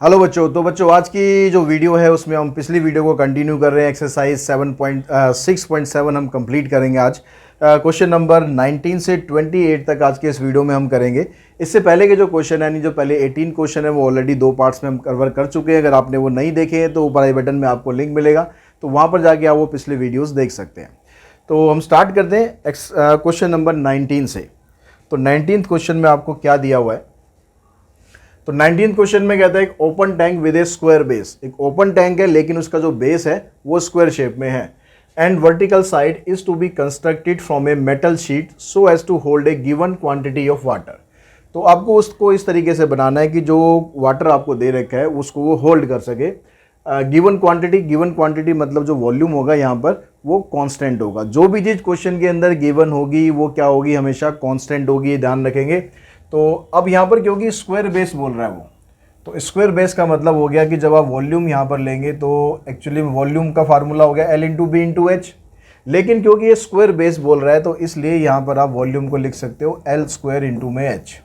Hello बच्चों। तो बच्चों आज की जो वीडियो है उसमें हम पिछली वीडियो को कंटिन्यू कर रहे हैं। एक्सरसाइज 6.7 हम कंप्लीट करेंगे आज। क्वेश्चन नंबर 19 से 28 तक आज के इस वीडियो में हम करेंगे। इससे पहले के जो क्वेश्चन यानी जो पहले 18 क्वेश्चन है वो ऑलरेडी 2 पार्ट्स में हम कवर कर चुके हैं। अगर आपने वो नहीं देखे हैं तो ऊपर आई बटन में आपको लिंक मिलेगा, तो वहाँ पर जाके आप वो पिछले वीडियोज़ देख सकते हैं। तो हम स्टार्ट करते हैं क्वेश्चन नंबर 19 से। तो 19th क्वेश्चन में आपको क्या दिया हुआ है? तो 19th क्वेश्चन में कहता है एक open tank with A square base. एक ओपन टैंक है लेकिन उसका जो बेस है वो स्क्वायर शेप में है। And vertical side is to be constructed from a metal sheet so as to hold a given quantity of water. तो आपको उसको इस तरीके से बनाना है कि जो वाटर आपको दे रखा है उसको वो होल्ड कर सके। गिवन क्वांटिटी मतलब जो वॉल्यूम होगा यहाँ पर वो कांस्टेंट होगा। जो भी चीज़ क्वेश्चन के अंदर गिवन होगी वो क्या होगी, हमेशा कांस्टेंट होगी, ध्यान रखेंगे। तो अब यहाँ पर क्योंकि स्क्वायर बेस बोल रहा है वो, तो स्क्वायर बेस का मतलब हो गया कि जब आप वॉल्यूम यहाँ पर लेंगे तो एक्चुअली वॉल्यूम का फार्मूला हो गया L into B into H. लेकिन क्योंकि ये स्क्वायर बेस बोल रहा है तो इसलिए यहाँ पर आप वॉल्यूम को लिख सकते हो L स्क्वायर इंटू में एच।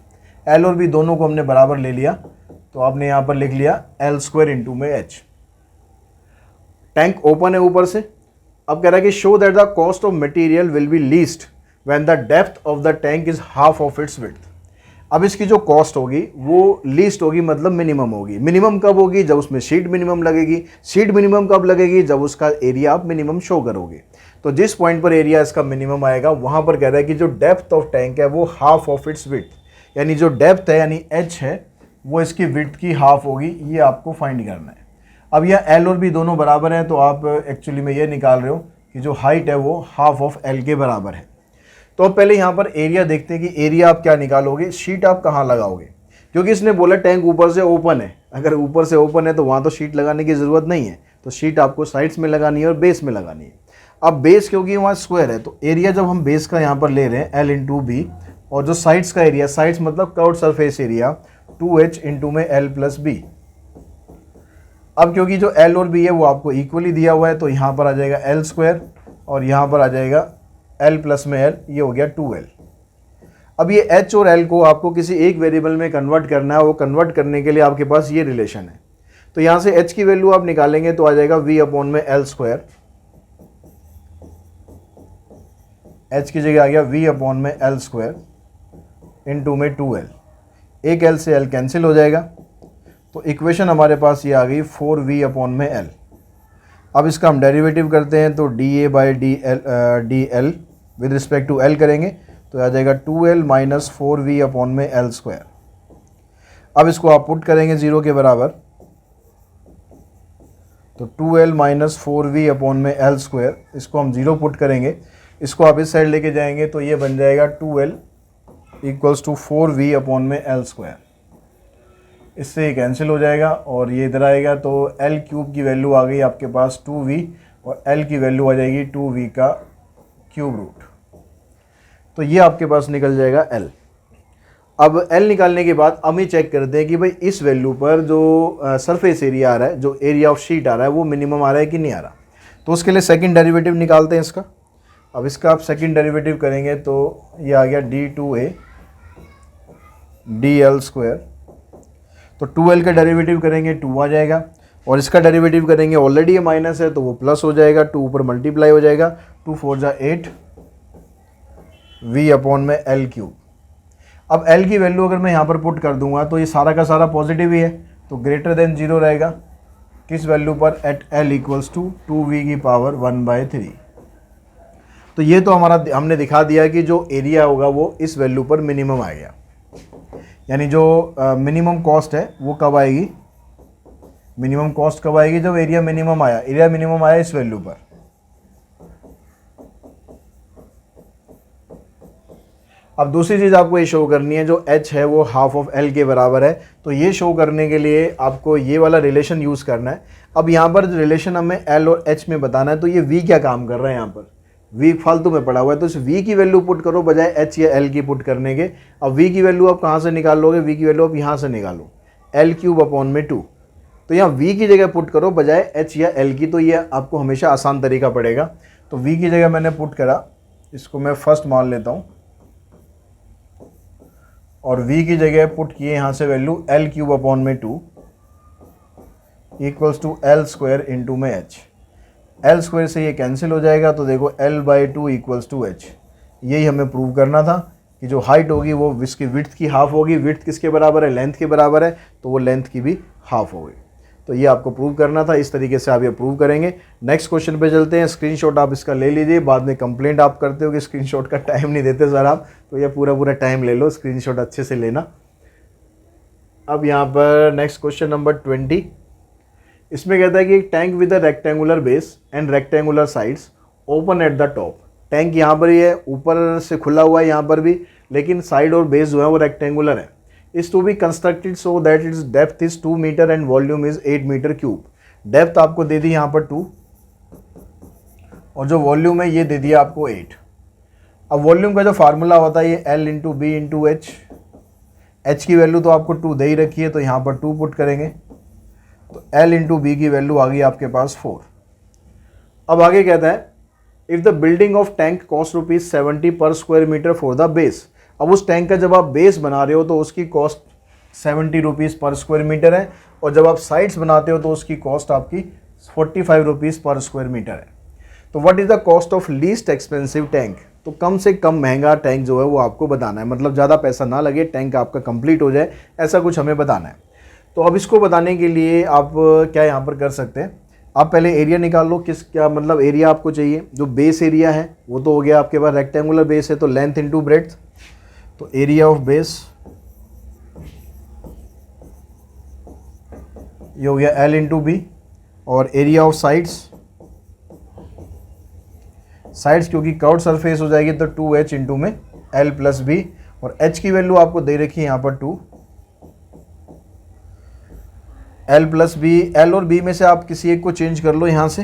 L और B दोनों को हमने बराबर ले लिया तो आपने यहाँ पर लिख लिया L स्क्वायर इंटू में एच। टैंक ओपन है ऊपर से। अब कह रहा है कि show that the cost of material will be least when the depth of the tank is half of it's width. अब इसकी जो कॉस्ट होगी वो लीस्ट होगी मतलब मिनिमम होगी। मिनिमम कब होगी? जब उसमें शीट मिनिमम लगेगी। शीट मिनिमम कब लगेगी? जब उसका एरिया आप मिनिमम शो करोगे। तो जिस पॉइंट पर एरिया इसका मिनिमम आएगा वहां पर कह रहा है कि जो डेप्थ ऑफ टैंक है वो हाफ ऑफ इट्स विड्थ, यानी जो डेप्थ है यानी एच है वो इसकी विड्थ की हाफ होगी। ये आपको फाइंड करना है। अब यह एल और बी दोनों बराबर हैं तो आप एक्चुअली में ये निकाल रहे हो कि जो हाइट है वो हाफ ऑफ एल के बराबर है। तो अब पहले यहाँ पर एरिया देखते हैं कि एरिया आप क्या निकालोगे, शीट आप कहाँ लगाओगे। क्योंकि इसने बोला टैंक ऊपर से ओपन है। अगर ऊपर से ओपन है तो वहाँ तो शीट लगाने की ज़रूरत नहीं है, तो शीट आपको साइड्स में लगानी है और बेस में लगानी है। अब बेस क्योंकि वहाँ स्क्वायर है तो एरिया जब हम बेस का यहाँ पर ले रहे हैं L इंटू बी, और जो साइड्स का एरिया, साइड्स मतलब curved surface area 2H into में L प्लस बी। अब क्योंकि जो L और B है वो आपको इक्वली दिया हुआ है तो यहाँ पर आ जाएगा L स्क्वायर और यहाँ पर आ जाएगा L प्लस में L, ये हो गया 2L। अब ये H और L को आपको किसी एक वेरिएबल में कन्वर्ट करना है। वो कन्वर्ट करने के लिए आपके पास ये रिलेशन है। तो यहाँ से H की वैल्यू आप निकालेंगे तो आ जाएगा V अपॉन में L स्क्वायर। H की जगह आ गया V अपॉन में L स्क्वायर इंटू में 2L। एक L से L कैंसिल हो जाएगा तो इक्वेशन हमारे पास ये आ गई 4V अपॉन में L। अब इसका हम डेरिवेटिव करते हैं तो dA by D L with respect to L करेंगे तो आ जाएगा 2L माइनस 4V अपॉन में L स्क्वायर। अब इसको आप पुट करेंगे 0 के बराबर तो 2L माइनस 4V अपॉन में L स्क्वायर, इसको हम 0 पुट करेंगे। इसको आप इस साइड लेके जाएंगे तो ये बन जाएगा 2L equals to 4V upon में L स्क्वायर। इससे ये कैंसिल हो जाएगा और ये इधर आएगा तो L क्यूब की वैल्यू आ गई आपके पास 2V और L की वैल्यू आ जाएगी 2V का क्यूब रूट। तो ये आपके पास निकल जाएगा L। अब L निकालने के बाद हम ये चेक करते हैं कि भाई इस वैल्यू पर जो सरफेस एरिया आ रहा है, जो एरिया ऑफ शीट आ रहा है वो मिनिमम आ रहा है कि नहीं आ रहा। तो उसके लिए सेकंड डेरिवेटिव निकालते हैं इसका। अब इसका आप सेकंड डेरिवेटिव करेंगे तो ये आ गया D2A DL स्क्वायर। तो 2L का डेरिवेटिव करेंगे 2 आ जाएगा और इसका डेरिवेटिव करेंगे ऑलरेडी ये माइनस है तो वो प्लस हो जाएगा, 2 ऊपर मल्टीप्लाई हो जाएगा, 2 4 जा 8 V अपॉन में L क्यूब। अब L की वैल्यू अगर मैं यहाँ पर पुट कर दूंगा तो ये सारा का सारा पॉजिटिव ही है तो ग्रेटर देन 0 रहेगा। किस वैल्यू पर? Eight L equals to 2V की पावर 1/3। तो ये तो हमारा हमने दिखा दिया कि जो एरिया होगा वो इस वैल्यू पर मिनिमम आ गया। यानी जो मिनिमम कॉस्ट है वो कब आएगी? मिनिमम कॉस्ट कब आएगी? जब एरिया मिनिमम आया। एरिया मिनिमम आया इस वैल्यू पर। अब दूसरी चीज़ आपको ये शो करनी है, जो H है वो हाफ ऑफ L के बराबर है। तो ये शो करने के लिए आपको ये वाला रिलेशन यूज़ करना है। अब यहाँ पर रिलेशन हमें L और H में बताना है तो ये V क्या काम कर रहा है? यहाँ पर V फालतू में पड़ा हुआ है तो इस V की वैल्यू पुट करो बजाय H या L की पुट करने के। अब V की वैल्यू आप कहाँ से निकाल लोगे? V की वैल्यू आप यहाँ से निकालो L क्यूब अपॉन में 2। तो यहाँ V की जगह पुट करो बजाय H या L की, तो ये आपको हमेशा आसान तरीका पड़ेगा। तो V की जगह मैंने पुट करा, इसको मैं फर्स्ट मान लेता हूँ और V की जगह पुट किए यहाँ से वैल्यू L क्यूब अपॉन में 2 equals to L square into में एच। एल स्क्वायर से ये कैंसिल हो जाएगा, तो देखो L by two equals to H. यही हमें प्रूव करना था कि जो हाइट होगी वो इसकी विड्थ की हाफ होगी। विड्थ किसके बराबर है? लेंथ के बराबर है, तो वो लेंथ की भी हाफ होगी। तो ये आपको प्रूव करना था, इस तरीके से आप ये प्रूव करेंगे। नेक्स्ट क्वेश्चन पे चलते हैं। स्क्रीनशॉट आप इसका ले लीजिए, बाद में कंप्लेंट आप करते हो कि स्क्रीनशॉट का टाइम नहीं देते सर आप, तो ये पूरा टाइम ले लो, स्क्रीनशॉट अच्छे से लेना। अब यहाँ पर नेक्स्ट क्वेश्चन नंबर 20, इसमें कहता है कि tank with a rectangular base and rectangular sides open at the top. Tank यहाँ पर ही है, ऊपर से खुला हुआ है यहाँ पर भी, लेकिन साइड और बेस जो है वो रेक्टेंगुलर है। Is to be constructed so that its depth is 2 metre and volume is 8 metre cube. Depth आपको दे दी यहाँ पर 2 और जो वॉल्यूम है ये दे दिया आपको 8। अब वॉल्यूम का जो फार्मूला होता है ये L into B into H. H की वैल्यू तो आपको 2 दे ही रखी है, तो यहाँ पर 2 पुट करेंगे, तो L इंटू बी की वैल्यू आ गई आपके पास 4। अब आगे कहता है if the building of tank cost ₹70 per square metre for the base. अब उस टैंक का जब आप बेस बना रहे हो तो उसकी कॉस्ट ₹70 पर स्क्वायर मीटर है, और जब आप साइड्स बनाते हो तो उसकी कॉस्ट आपकी ₹45 पर स्क्वायर मीटर है। तो what is the cost of least expensive tank? तो कम से कम महंगा टैंक जो है वो आपको बताना है, मतलब ज़्यादा पैसा ना लगे, टैंक आपका कंप्लीट हो जाए, ऐसा कुछ हमें बताना है। तो अब इसको बताने के लिए आप क्या यहाँ पर कर सकते हैं, आप पहले एरिया निकाल लो। क्या मतलब एरिया आपको चाहिए? जो बेस एरिया है वो तो हो गया आपके पास, रेक्टेंगुलर बेस है तो लेंथ इंटू ब्रेड्थ, तो एरिया ऑफ बेस ये हो गया L इंटू बी, और एरिया ऑफ साइड्स क्योंकि कर्व्ड सरफेस हो जाएगी तो 2H इंटू में L प्लस बी, और H की वैल्यू आपको दे रखी है यहाँ पर 2, L प्लस बी। L और B में से आप किसी एक को चेंज कर लो यहाँ से।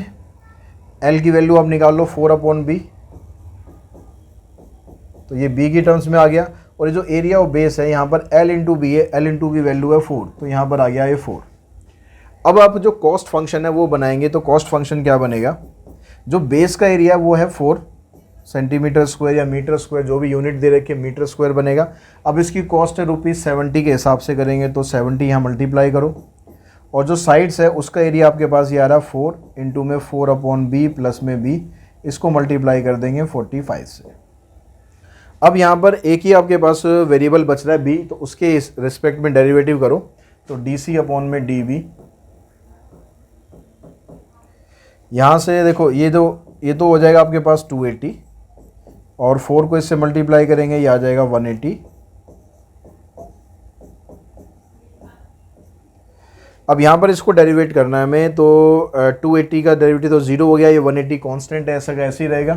L की वैल्यू आप निकाल लो 4/B, तो ये B की टर्म्स में आ गया। और ये जो एरिया ऑफ बेस है यहाँ पर L इंटू बी है, L इंटू की वैल्यू है 4, तो यहाँ पर आ गया ये 4। अब आप जो कॉस्ट फंक्शन है वो बनाएंगे, तो कॉस्ट फंक्शन क्या बनेगा? जो बेस का एरिया वो है 4 सेंटीमीटर स्क्वायर या मीटर स्क्वायर, जो भी यूनिट दे रखी है मीटर स्क्वायर बनेगा। अब इसकी कॉस्ट है ₹70 के हिसाब से करेंगे, तो 70 यहाँ मल्टीप्लाई करो, और जो साइड्स है उसका एरिया आपके पास ये आ रहा है 4 इंटू में 4/B प्लस में B, इसको मल्टीप्लाई कर देंगे 45 से। अब यहाँ पर एक ही आपके पास वेरिएबल बच रहा है B, तो उसके रिस्पेक्ट में डेरिवेटिव करो, तो DC/DB। यहाँ से देखो ये तो हो जाएगा आपके पास 280, और 4 को इससे मल्टीप्लाई करेंगे, ये आ जाएगा 180। अब यहाँ पर इसको डेरिवेट करना है हमें, तो 280 का डेरिवेटिव तो 0 हो गया, ये 180 कांस्टेंट है, ऐसा का ऐसे ही रहेगा।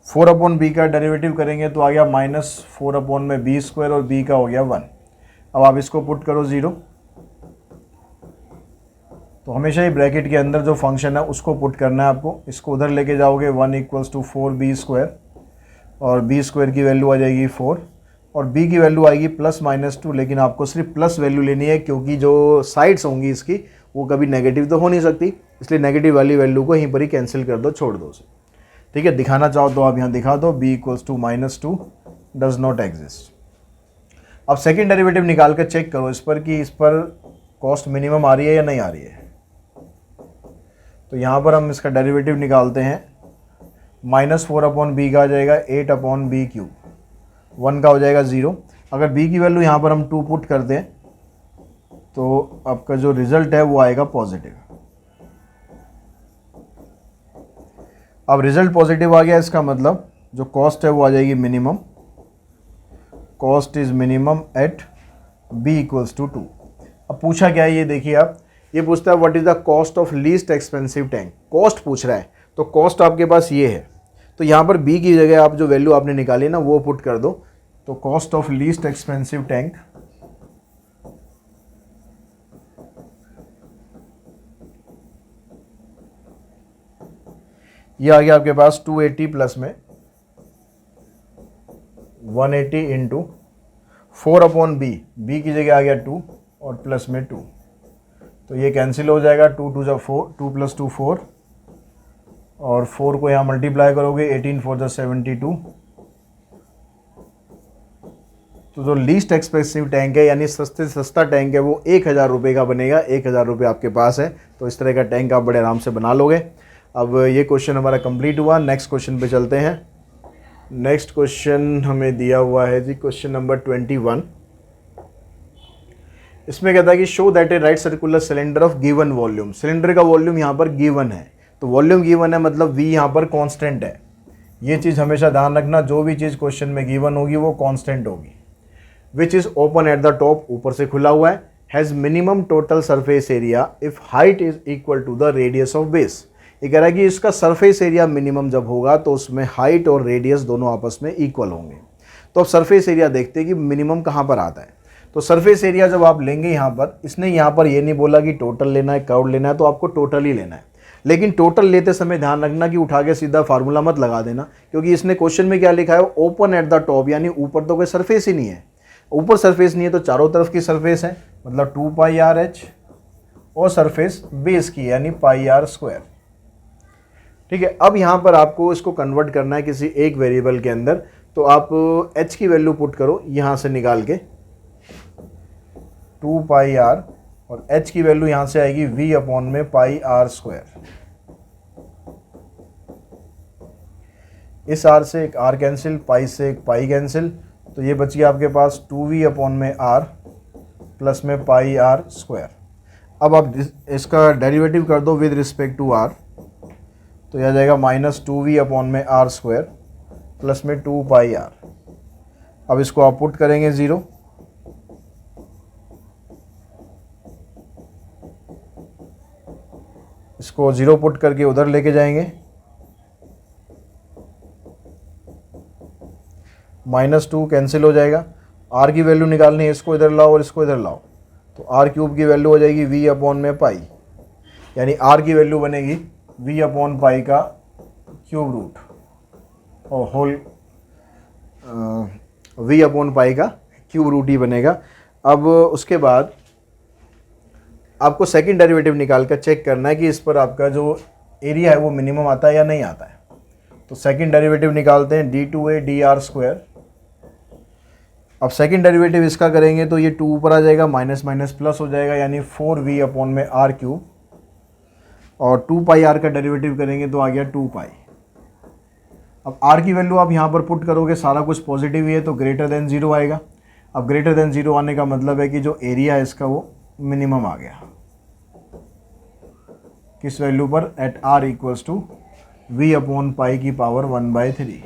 4/B का डेरिवेटिव करेंगे तो आ गया -4/B स्क्वायर, और B का हो गया 1। अब आप इसको पुट करो 0, तो हमेशा ही ब्रैकेट के अंदर जो फंक्शन है उसको पुट करना है आपको। इसको उधर लेके जाओगे 1 = 4B स्क्वायर, और B स्क्वायर की वैल्यू आ जाएगी 4, और B की वैल्यू आएगी +-2, लेकिन आपको सिर्फ प्लस वैल्यू लेनी है, क्योंकि जो साइड्स होंगी इसकी वो कभी नेगेटिव तो हो नहीं सकती, इसलिए नेगेटिव वाली वैल्यू को यहीं पर ही कैंसिल कर दो, छोड़ दो उसे। ठीक है, दिखाना चाहो तो आप यहाँ दिखा दो, B = -2 डज नॉट एग्जिस्ट। अब सेकेंड डेरिवेटिव निकाल कर चेक करो इस पर कि इस पर कॉस्ट मिनिमम आ रही है या नहीं आ रही है। तो यहाँ पर हम इसका डेरिवेटिव निकालते हैं, -4/B का आ जाएगा 8/B क्यूब, 1 का हो जाएगा 0। अगर B की वैल्यू यहाँ पर हम 2 पुट कर दें तो आपका जो रिजल्ट है वो आएगा पॉजिटिव। अब रिजल्ट पॉजिटिव आ गया, इसका मतलब जो कॉस्ट है वो आ जाएगी minimum. Cost is minimum at B = 2। अब पूछा क्या है ये देखिए आप, ये पूछता है what is the cost of least expensive tank. Cost पूछ रहा है, तो कॉस्ट आपके पास ये है, तो यहाँ पर B की जगह आप जो वैल्यू आपने निकाली ना वो पुट कर दो, तो cost of least expensive tank ये आ गया आपके पास 280 प्लस में 180 इंटू 4/B, B की जगह आ गया 2 और प्लस में 2, तो ये कैंसिल हो जाएगा, 2 × 2 = 4, 2 + 2 4, और 4 को यहाँ मल्टीप्लाई करोगे 18 × 4 = 72, तो जो लीस्ट एक्सपेंसिव टैंक है यानी सस्ते से सस्ता टैंक है वो 1000 रुपये का बनेगा। 1000 रुपये आपके पास है तो इस तरह का टैंक आप बड़े आराम से बना लोगे। अब ये क्वेश्चन हमारा कंप्लीट हुआ। नेक्स्ट क्वेश्चन पे चलते हैं। नेक्स्ट क्वेश्चन हमें दिया हुआ है जी क्वेश्चन नंबर 21। इसमें कहता है कि show that A right circular cylinder of given volume. Cylinder का वॉल्यूम यहाँ पर गिवन है, तो वॉल्यूम गिवन है मतलब वी यहाँ पर कांस्टेंट है। ये चीज़ हमेशा ध्यान रखना, जो भी चीज़ क्वेश्चन में गिवन होगी वो कांस्टेंट होगी। Which is open at the top, ऊपर से खुला हुआ है, has minimum total surface area if height is equal to the radius of base. ये कह रहा है कि इसका सरफेस एरिया मिनिमम जब होगा तो उसमें हाइट और रेडियस दोनों आपस में इक्वल होंगे। तो अब सरफेस एरिया देखते हैं कि मिनिमम कहाँ पर आता है। तो सरफेस एरिया जब आप लेंगे यहाँ पर, इसने यहाँ पर ये नहीं बोला कि टोटल लेना है कर्व लेना है, तो आपको टोटल ही लेना है। लेकिन टोटल लेते समय ध्यान रखना कि उठा के सीधा फार्मूला मत लगा देना, क्योंकि इसने क्वेश्चन में क्या लिखा है, ओपन एट द टॉप, यानी ऊपर तो कोई सरफेस ही नहीं है। ऊपर सरफेस नहीं है तो चारों तरफ की सरफेस है, मतलब 2πrh, और सरफेस बेस की यानी πr²। ठीक है। अब यहाँ पर आपको इसको कन्वर्ट करना है किसी एक वेरिएबल के अंदर, तो आप h की वैल्यू पुट करो यहाँ से निकाल के 2πr, और h की वैल्यू यहाँ से आएगी v अपॉन में πr²। इस r से एक r कैंसिल, पाई से एक पाई कैंसिल, तो ये बच गया आपके पास 2v अपॉन में r प्लस में πr²। अब आप इसका डेरिवेटिव कर दो विद रिस्पेक्ट टू r, तो यह आ जाएगा -2v अपॉन में r² प्लस में 2πr। अब इसको आप पुट करेंगे 0, इसको 0 पुट करके उधर लेके जाएंगे, -2 कैंसिल हो जाएगा। r की वैल्यू निकालनी है, इसको इधर लाओ और इसको इधर लाओ, तो r³ की वैल्यू हो जाएगी v अपॉन में पाई, यानी r की वैल्यू बनेगी v अपॉन पाई का क्यूब रूट, और होल v अपॉन पाई का क्यूब रूट ही बनेगा। अब उसके बाद आपको सेकंड डेरिवेटिव निकाल कर चेक करना है कि इस पर आपका जो एरिया है वो मिनिमम आता है या नहीं आता है। तो सेकंड डेरिवेटिव निकालते हैं d2a dr²। अब सेकंड डेरिवेटिव इसका करेंगे तो ये 2 ऊपर आ जाएगा, माइनस माइनस प्लस हो जाएगा, यानी 4v अपॉन में r³, और 2πr का डेरिवेटिव करेंगे तो आ गया 2π। अब r की वैल्यू आप यहाँ पर पुट करोगे, सारा कुछ पॉजिटिव ही है तो ग्रेटर देन 0 आएगा। अब ग्रेटर देन 0 आने का मतलब है कि जो एरिया है इसका वो मिनिमम आ गया। किस वैल्यू पर, at r equals to v upon pi की पावर 1/3।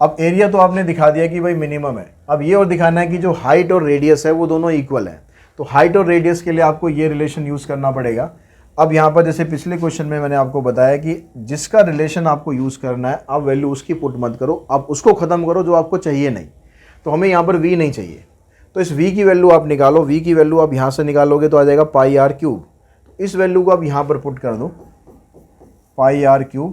अब एरिया तो आपने दिखा दिया कि भाई मिनिमम है। अब ये और दिखाना है कि जो हाइट और रेडियस है वो दोनों इक्वल है। तो हाइट और रेडियस के लिए आपको ये रिलेशन यूज़ करना पड़ेगा। अब यहाँ पर जैसे पिछले क्वेश्चन में मैंने आपको बताया कि जिसका रिलेशन आपको यूज़ करना है, आप वैल्यू उसकी पुट मत करो, आप उसको ख़त्म करो जो आपको चाहिए नहीं। तो हमें यहाँ पर v नहीं चाहिए, तो इस v की वैल्यू आप निकालो। v की वैल्यू आप यहाँ से निकालोगे तो आ जाएगा πr³। इस वैल्यू को आप यहाँ पर पुट कर दो, πr³,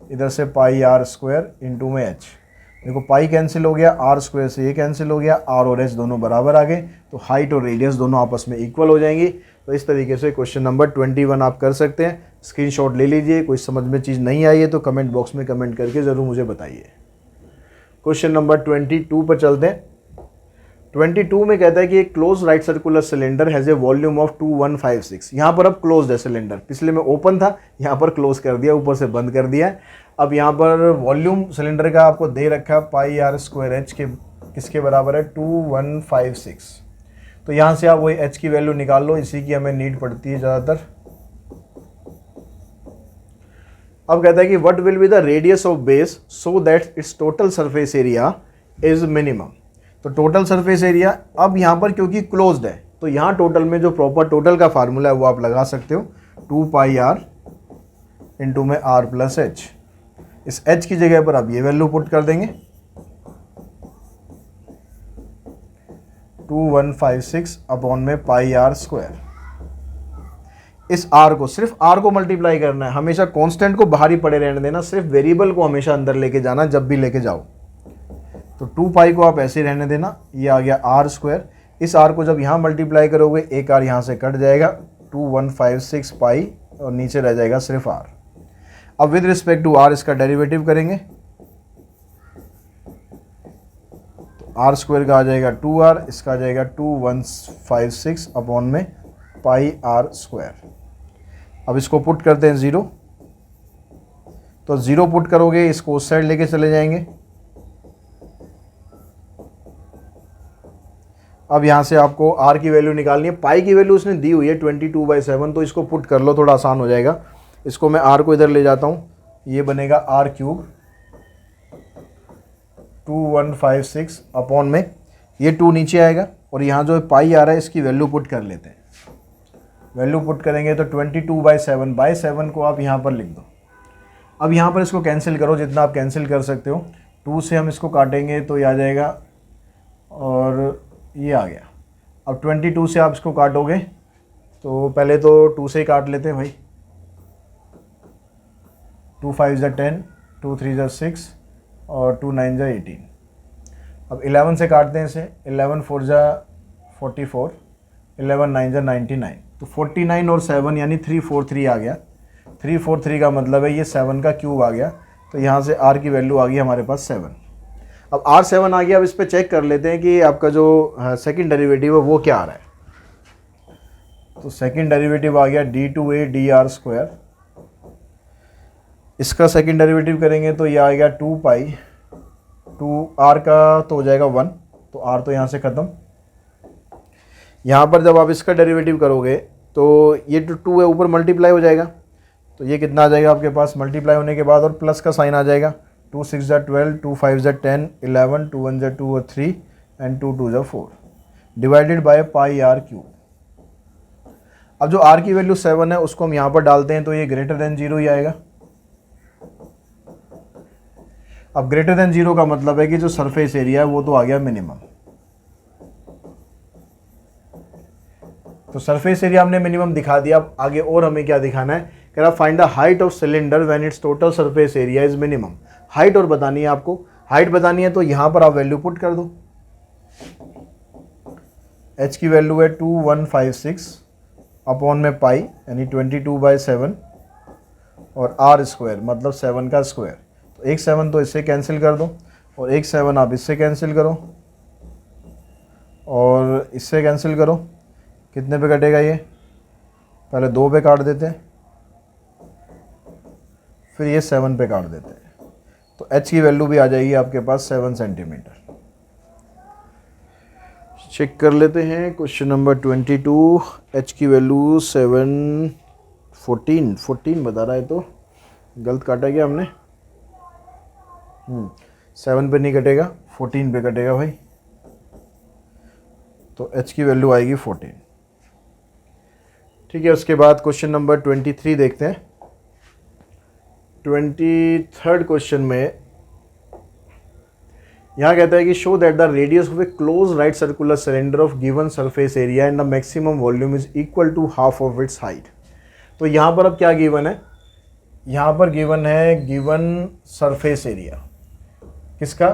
इधर से πr² इंटू में h। देखो पाई कैंसिल हो गया, r² से ये कैंसिल हो गया, r और h दोनों बराबर आ गए, तो हाइट और रेडियस दोनों आपस में इक्वल हो जाएंगी। तो इस तरीके से क्वेश्चन नंबर 21 आप कर सकते हैं। स्क्रीनशॉट ले लीजिए। कोई समझ में चीज़ नहीं आई है तो कमेंट बॉक्स में कमेंट करके ज़रूर मुझे बताइए। क्वेश्चन नंबर 22 पर चलते हैं। 22 में कहता है कि एक close right circular cylinder has a volume of 2156। यहाँ पर अब क्लोज है सिलेंडर, पिछले में ओपन था, यहाँ पर क्लोज कर दिया, ऊपर से बंद कर दिया है। अब यहाँ पर वॉल्यूम सिलेंडर का आपको दे रखा है πr²h के किसके बराबर है, 2156। तो यहाँ से आप वही h की वैल्यू निकाल लो, इसी की हमें नीड पड़ती है ज़्यादातर। अब कहता है कि what will be the radius of base so that it's total surface area is minimum. तो टोटल सरफेस एरिया, अब यहाँ पर क्योंकि क्लोज्ड है तो यहाँ टोटल में जो प्रॉपर टोटल का फार्मूला है वो आप लगा सकते हो, 2πr इंटू में r प्लस h। इस h की जगह पर आप ये वैल्यू पुट कर देंगे, 2156 अपॉन में πr²। इस r को, सिर्फ r को मल्टीप्लाई करना है, हमेशा कांस्टेंट को बाहर ही पड़े रहने देना, सिर्फ वेरिएबल को हमेशा अंदर लेके जाना जब भी लेके जाओ। तो 2π को आप ऐसे ही रहने देना, ये आ गया r²। इस r को जब यहाँ मल्टीप्लाई करोगे एक r यहाँ से कट जाएगा, 2156 पाई और नीचे रह जाएगा सिर्फ r। अब विद रिस्पेक्ट टू r इसका डेरिवेटिव करेंगे, आर स्क्वायर का आ जाएगा 2r, इसका आ जाएगा 2156 अपॉन में पाई आर स्क्वायर। अब इसको पुट करते हैं 0, तो 0 पुट करोगे इसको उस साइड लेके चले जाएंगे। अब यहाँ से आपको r की वैल्यू निकालनी है। पाई की वैल्यू उसने दी हुई है 22/7, तो इसको पुट कर लो, थोड़ा आसान हो जाएगा। इसको मैं r को इधर ले जाता हूँ, ये बनेगा r क्यूब 2156 अपॉन में ये 2 नीचे आएगा, और यहाँ जो पाई आ रहा है इसकी वैल्यू पुट कर लेते हैं। वैल्यू पुट करेंगे तो 22/7 को आप यहाँ पर लिख दो। अब यहाँ पर इसको कैंसिल करो जितना आप कैंसिल कर सकते हो। 2 से हम इसको काटेंगे तो ये आ जाएगा, और ये आ गया। अब 22 से आप इसको काटोगे तो पहले तो 2 से ही काट लेते हैं भाई। 2 5 ज़ा 10, 2 3 ज़ा 6 और 2 9 ज़ा 18। अब 11 से काटते हैं इसे। 11 4 ज़ा 44, 11 9 ज़ा 99, तो 49 और 7 यानी 343 आ गया। 343 का मतलब है ये 7 का क्यूब आ गया, तो यहाँ से r की वैल्यू आ गई हमारे पास 7। अब r7 आ गया। अब इस पर चेक कर लेते हैं कि आपका जो सेकंड डेरिवेटिव है वो क्या आ रहा है। तो सेकंड डेरिवेटिव आ गया d2a dr स्क्वायर। इसका सेकंड डेरिवेटिव करेंगे तो ये आ गया 2 पाई, 2r का तो हो जाएगा 1, तो r तो यहाँ से ख़त्म। यहाँ पर जब आप इसका डेरिवेटिव करोगे तो ये जो 2 है ऊपर मल्टीप्लाई हो जाएगा, तो ये कितना आ जाएगा आपके पास मल्टीप्लाई होने के बाद, और प्लस का साइन आ जाएगा। 2 6 ज़ा 12, 2 5 ज़ा 10, 11, 2 1 ज़ा 2 और 3 एंड 2 2 ज़ा 4 divided by pi R cube. अब जो r की वैल्यू 7 है उसको हम यहाँ पर डालते हैं, तो ये ग्रेटर देन 0 ही आएगा। अब ग्रेटर देन 0 का मतलब है कि जो सरफेस एरिया है वो तो आ गया मिनिमम। तो सरफेस एरिया हमने मिनिमम दिखा दिया। अब आगे और हमें क्या दिखाना है, कह रहा find the height of cylinder when it's total surface area is minimum. Height और बतानी है आपको, हाइट बतानी है तो यहाँ पर आप वैल्यू पुट कर दो। h की वैल्यू है 2156 अपॉन में पाई यानी 22/7 और r स्क्वायर मतलब 7 का स्क्वायर। तो एक 7 तो इससे कैंसिल कर दो, और एक 7 आप इससे कैंसिल करो, और इससे कैंसिल करो। कितने पे कटेगा ये, पहले 2 पे काट देते हैं, फिर ये 7 पे काट देते हैं। तो h की वैल्यू भी आ जाएगी आपके पास 7 सेंटीमीटर। चेक कर लेते हैं क्वेश्चन नंबर 22। h की वैल्यू 14 बता रहा है, तो गलत काटा क्या हमने। 7 पे नहीं कटेगा, 14 पे कटेगा भाई। तो h की वैल्यू आएगी 14। ठीक है, उसके बाद क्वेश्चन नंबर 23 देखते हैं। 23rd क्वेश्चन में यहाँ कहता है कि show that the radius of a close right circular cylinder of given surface area and the maximum volume is equal to half of its height. तो यहाँ पर अब क्या गिवन है, यहाँ पर गिवन है गिवन सरफेस एरिया किसका,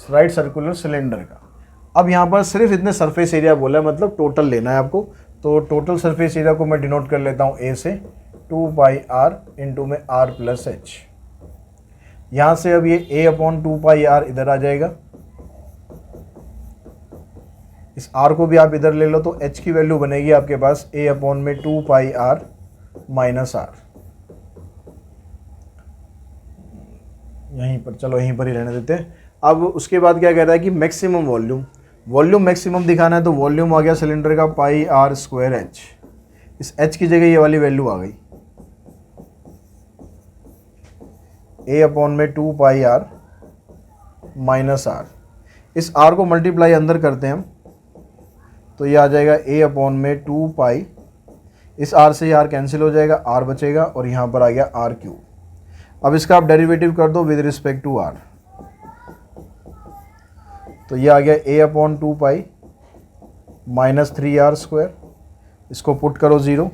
राइट सर्कुलर सिलेंडर का। अब यहाँ पर सिर्फ इतने सरफेस एरिया बोला है, मतलब टोटल लेना है आपको। तो टोटल सरफेस एरिया को मैं डिनोट कर लेता हूँ a से 2 पाई r इंटू में r प्लस h। यहाँ से अब ये a अपॉन 2 पाई r इधर आ जाएगा, इस r को भी आप इधर ले लो, तो h की वैल्यू बनेगी आपके पास a अपॉन में 2 पाई r माइनस r। यहीं पर, चलो यहीं पर ही रहने देते हैं। अब उसके बाद क्या कह रहा है कि मैक्सिमम वॉल्यूम मैक्सिमम दिखाना है, तो वॉल्यूम आ गया सिलेंडर का पाई आर स्क्वायर एच। इस h की जगह ये वाली वैल्यू आ गई a अपॉन में 2 पाई r माइनस r। इस r को मल्टीप्लाई अंदर करते हैं हम, तो ये आ जाएगा a अपॉन में 2 पाई, इस r से r कैंसिल हो जाएगा, r बचेगा, और यहाँ पर आ गया r क्यूब। अब इसका आप डेरिवेटिव कर दो विद रिस्पेक्ट टू r, तो ये आ गया a upon 2 pi minus 3r square. इसको पुट करो 0,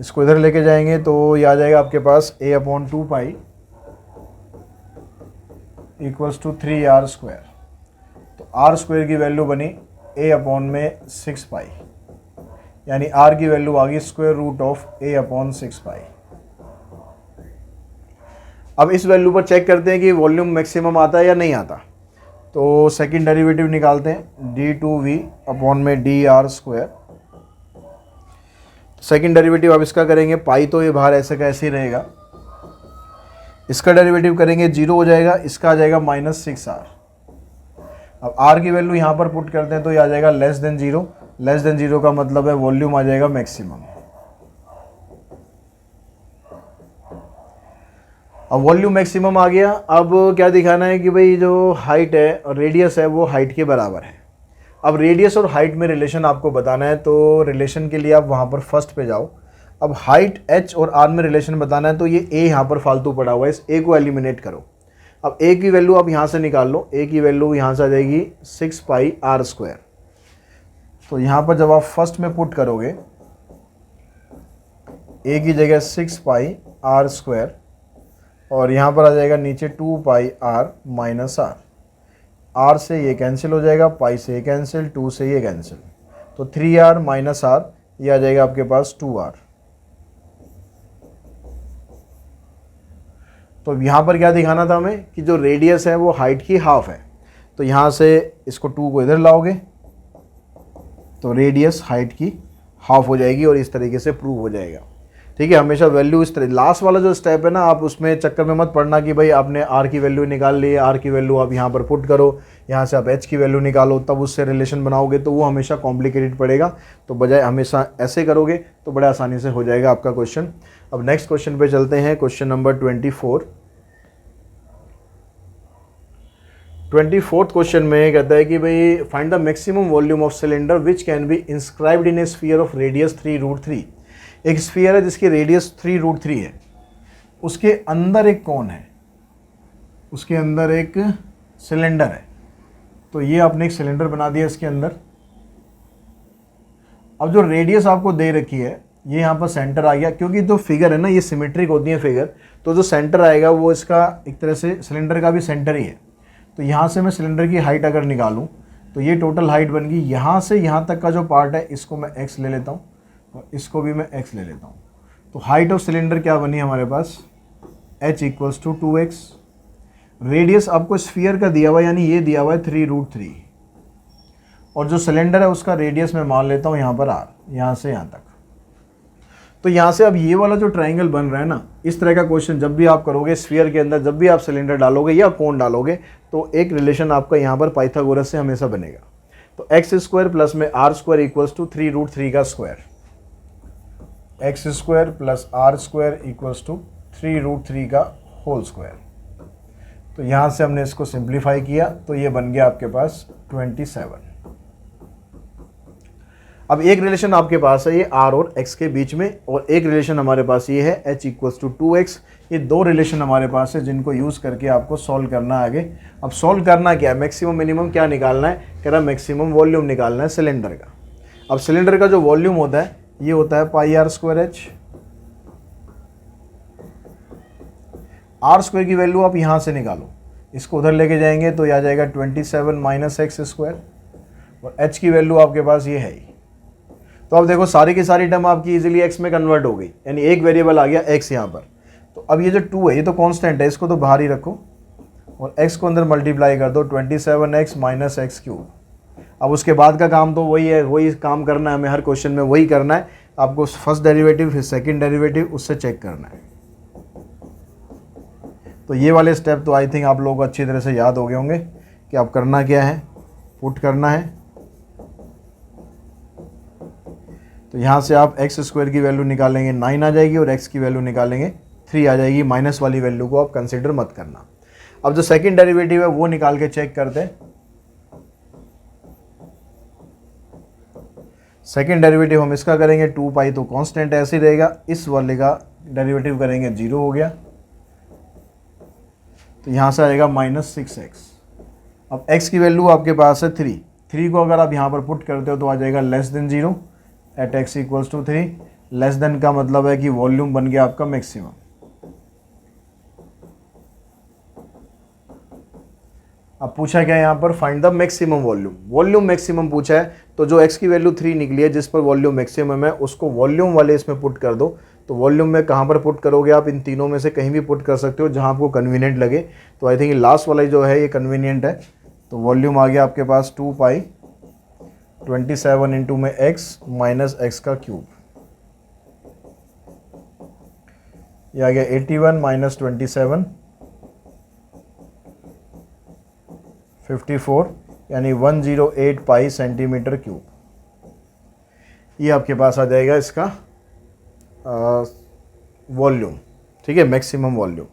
इसको इधर लेके जाएंगे तो ये आ जाएगा आपके पास a upon 2 pi equals to 3r square. तो r स्क्वायर की वैल्यू बनी a अपॉन में 6 पाई, यानी r की वैल्यू आ गई square root of a upon 6 pi. अब इस वैल्यू पर चेक करते हैं कि वॉल्यूम मैक्सिमम आता है या नहीं आता। तो सेकंड डेरिवेटिव निकालते हैं, d2v अपॉन में dr²। सेकंड डेरिवेटिव अब इसका करेंगे, पाई तो ये बाहर ऐसे का ऐसे ही रहेगा, इसका डेरिवेटिव करेंगे 0 हो जाएगा, इसका आ जाएगा -6r। अब r की वैल्यू यहाँ पर पुट करते हैं तो ये आ जाएगा लेस देन 0। लेस देन 0 का मतलब है वॉल्यूम आ जाएगा मैक्सिमम। अब वॉल्यूम मैक्सिमम आ गया। अब क्या दिखाना है कि भाई जो हाइट है और रेडियस है वो हाइट के बराबर है। अब रेडियस और हाइट में रिलेशन आपको बताना है, तो रिलेशन के लिए आप वहाँ पर फर्स्ट पे जाओ। अब हाइट h और r में रिलेशन बताना है, तो ये a यहाँ पर फालतू पड़ा हुआ है, इस a को एलिमिनेट करो। अब a की वैल्यू आप यहाँ से निकाल लो, a की वैल्यू यहाँ से आ जाएगी 6πr²। तो यहाँ पर जब आप फर्स्ट में पुट करोगे a की जगह 6πr² और यहाँ पर आ जाएगा नीचे 2πr - r। r से ये कैंसिल हो जाएगा, पाई से ये कैंसिल, 2 से ये कैंसिल, तो 3r - r ये आ जाएगा आपके पास 2r। तो यहाँ पर क्या दिखाना था हमें कि जो रेडियस है वो हाइट की हाफ है। तो यहाँ से इसको 2 को इधर लाओगे तो रेडियस हाइट की हाफ हो जाएगी और इस तरीके से प्रूव हो जाएगा। ठीक है, हमेशा वैल्यू इस तरह, लास्ट वाला जो स्टेप है ना, आप उसमें चक्कर में मत पड़ना कि भाई आपने r की वैल्यू निकाल ली, r की वैल्यू आप यहाँ पर पुट करो, यहाँ से आप h की वैल्यू निकालो, तब उससे रिलेशन बनाओगे, तो वो हमेशा कॉम्प्लिकेटेड पड़ेगा। तो बजाय हमेशा ऐसे करोगे तो बड़े आसानी से हो जाएगा आपका क्वेश्चन। अब नेक्स्ट क्वेश्चन पे चलते हैं, क्वेश्चन नंबर 24। 24th क्वेश्चन में कहता है कि भाई find the maximum volume of cylinder which can be inscribed in a sphere of radius 3√3। एक स्फीयर है जिसकी रेडियस 3√3 है, उसके अंदर एक कौन है, उसके अंदर एक सिलेंडर है। तो ये आपने एक सिलेंडर बना दिया इसके अंदर। अब जो रेडियस आपको दे रखी है ये यहाँ पर सेंटर आ गया, क्योंकि जो फिगर है ना ये सिमेट्रिक होती है फिगर, तो जो सेंटर आएगा वो इसका एक तरह से सिलेंडर का भी सेंटर ही है। तो यहाँ से मैं सिलेंडर की हाइट अगर निकालूँ तो ये टोटल हाइट बन गई। यहाँ से यहाँ तक का जो पार्ट है इसको मैं x ले लेता हूँ और इसको भी मैं x ले लेता हूँ। तो हाइट ऑफ सिलेंडर क्या बनी हमारे पास, h = 2x। रेडियस आपको स्फीयर का दिया हुआ है, यानी ये दिया हुआ है 3√3, और जो सिलेंडर है उसका रेडियस मैं मान लेता हूँ यहाँ पर r, यहाँ से यहाँ तक। तो यहाँ से अब ये वाला जो ट्राइंगल बन रहा है ना, इस तरह का क्वेश्चन जब भी आप करोगे स्फीयर के अंदर, जब भी आप सिलेंडर डालोगे या कोन डालोगे, तो एक रिलेशन आपका यहाँ पर पाइथागोरस से हमेशा बनेगा। तो x² प्लस में r² इक्वल्स टू 3√3 का square, x² plus r² equals to 3√3 का होल स्क्वायर। तो यहाँ से हमने इसको सिंप्लीफाई किया तो ये बन गया आपके पास 27। अब एक रिलेशन आपके पास है ये r और x के बीच में, और एक रिलेशन हमारे पास ये है h = 2x। ये दो रिलेशन हमारे पास है जिनको यूज़ करके आपको सॉल्व करना है आगे। अब सॉल्व करना क्या है, मैक्सिमम मिनिमम क्या निकालना है, कह रहा मैक्सिमम वॉल्यूम निकालना है सिलेंडर का। अब सिलेंडर का जो वॉल्यूम होता है ये होता है πr²h। r² की वैल्यू आप यहाँ से निकालो, इसको उधर लेके जाएंगे तो ये आ जाएगा 27 - x², और h की वैल्यू आपके पास ये है ही। तो अब देखो सारी की सारी टर्म आपकी इजीली x में कन्वर्ट हो गई, यानी एक वेरिएबल आ गया x यहाँ पर। तो अब ये जो 2 है ये तो कांस्टेंट है, इसको तो बाहर ही रखो और x को अंदर मल्टीप्लाई कर दो, 27x - x³। अब उसके बाद का काम तो वही है, वही काम करना है हमें, हर क्वेश्चन में वही करना है आपको। फर्स्ट डेरिवेटिव फिर सेकंड डेरिवेटिव, उससे चेक करना है। तो ये वाले स्टेप तो आई थिंक आप लोगों को अच्छी तरह से याद हो गए होंगे कि आप करना क्या है, पुट करना है। तो यहाँ से आप x² की वैल्यू निकालेंगे 9 आ जाएगी, और x की वैल्यू निकालेंगे 3 आ जाएगी। माइनस वाली वैल्यू को आप कंसिडर मत करना। अब जो सेकंड डेरिवेटिव है वो निकाल के चेक करते हैं। सेकंड डेरिवेटिव हम इसका करेंगे 2π, तो कांस्टेंट ऐसे ही रहेगा। इस वाले का डेरिवेटिव करेंगे 0 हो गया, तो यहाँ से आएगा -6x। अब x की वैल्यू आपके पास है 3 को अगर आप यहाँ पर पुट करते हो तो आ जाएगा less than 0 at x = 3। Less than का मतलब है कि वॉल्यूम बन गया आपका मैक्सिमम। अब पूछा क्या है यहाँ पर, find the maximum volume. Volume maximum पूछा है, तो जो x की वैल्यू 3 निकली है जिस पर वॉल्यूम मैक्सिमम है उसको वॉल्यूम वाले इसमें पुट कर दो, तो वॉल्यूम में कहाँ पर पुट करोगे आप, इन तीनों में से कहीं भी पुट कर सकते हो जहाँ आपको कन्वीनियंट लगे। तो आई थिंक लास्ट वाला जो है ये कन्वीनियंट है। तो वॉल्यूम आ गया आपके पास 2 पाई 27 इंटू में x माइनस एक्स का क्यूब, ये आ गया 81 माइनस 27 54 यानी 108 पाई सेंटीमीटर क्यूब। ये आपके पास आ जाएगा इसका वॉल्यूम, ठीक है, मैक्सिमम वॉल्यूम।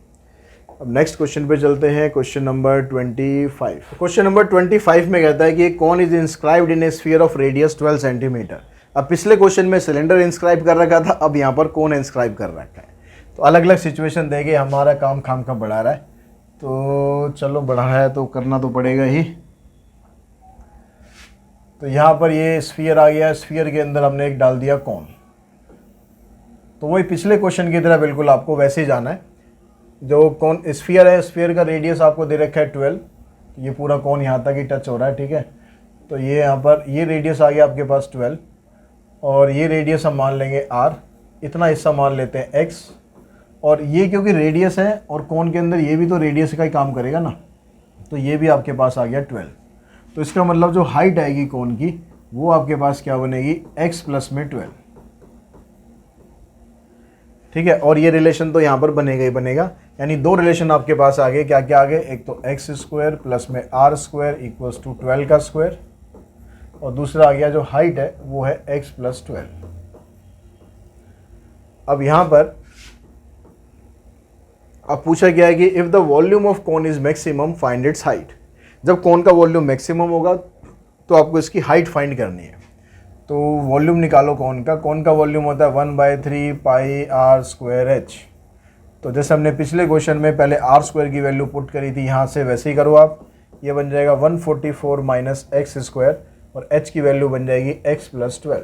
अब नेक्स्ट क्वेश्चन पे चलते हैं, क्वेश्चन नंबर 25। क्वेश्चन नंबर 25 में कहता है कि कौन is inscribed in a sphere of radius 12 centimetre. अब पिछले क्वेश्चन में सिलेंडर इंस्क्राइब कर रखा था, अब यहाँ पर कौन इंस्क्राइब कर रखा है। तो अलग अलग सिचुएशन देके हमारा काम खाम का बढ़ा रहा है, तो चलो बढ़ा है तो करना तो पड़ेगा ही। तो यहाँ पर ये स्फीयर आ गया, स्फीयर के अंदर हमने एक डाल दिया कौन। तो वही पिछले क्वेश्चन की तरह बिल्कुल आपको वैसे ही जाना है। जो कौन स्फीयर है, स्फीयर का रेडियस आपको दे रखा है 12, ये पूरा कौन यहाँ तक ही टच हो रहा है, ठीक है। तो ये यहाँ पर ये रेडियस आ गया आपके पास 12 और ये रेडियस हम मान लेंगे r, इतना हिस्सा मान लेते हैं x, और ये क्योंकि रेडियस है और कौन के अंदर ये भी तो रेडियस का ही काम करेगा ना, तो ये भी आपके पास आ गया 12। तो इसका मतलब जो हाइट आएगी कौन की वो आपके पास क्या बनेगी, x प्लस में 12, ठीक है। और ये रिलेशन तो यहाँ पर बनेगा ही बनेगा, यानी दो रिलेशन आपके पास आ गए। क्या क्या आ गए, एक तो एक्स स्क्वायर प्लस में आर स्क्वायर इक्वल्स टू 12 का स्क्वायर, और दूसरा आ गया जो हाइट है वो है x प्लस 12। अब यहाँ पर अब पूछा गया है कि if the volume of cone is maximum find its height. जब कोन का वॉल्यूम मैक्सिमम होगा तो आपको इसकी हाइट फाइंड करनी है। तो वॉल्यूम निकालो कौन का वॉल्यूम होता है 1/3 पाई आर स्क्वायर एच। तो जैसे हमने पिछले क्वेश्चन में पहले आर स्क्वायर की वैल्यू पुट करी थी, यहाँ से वैसे ही करो आप। ये बन जाएगा 144 माइनस एक्स स्क्वायर और एच की वैल्यू बन जाएगी एक्स प्लस 12।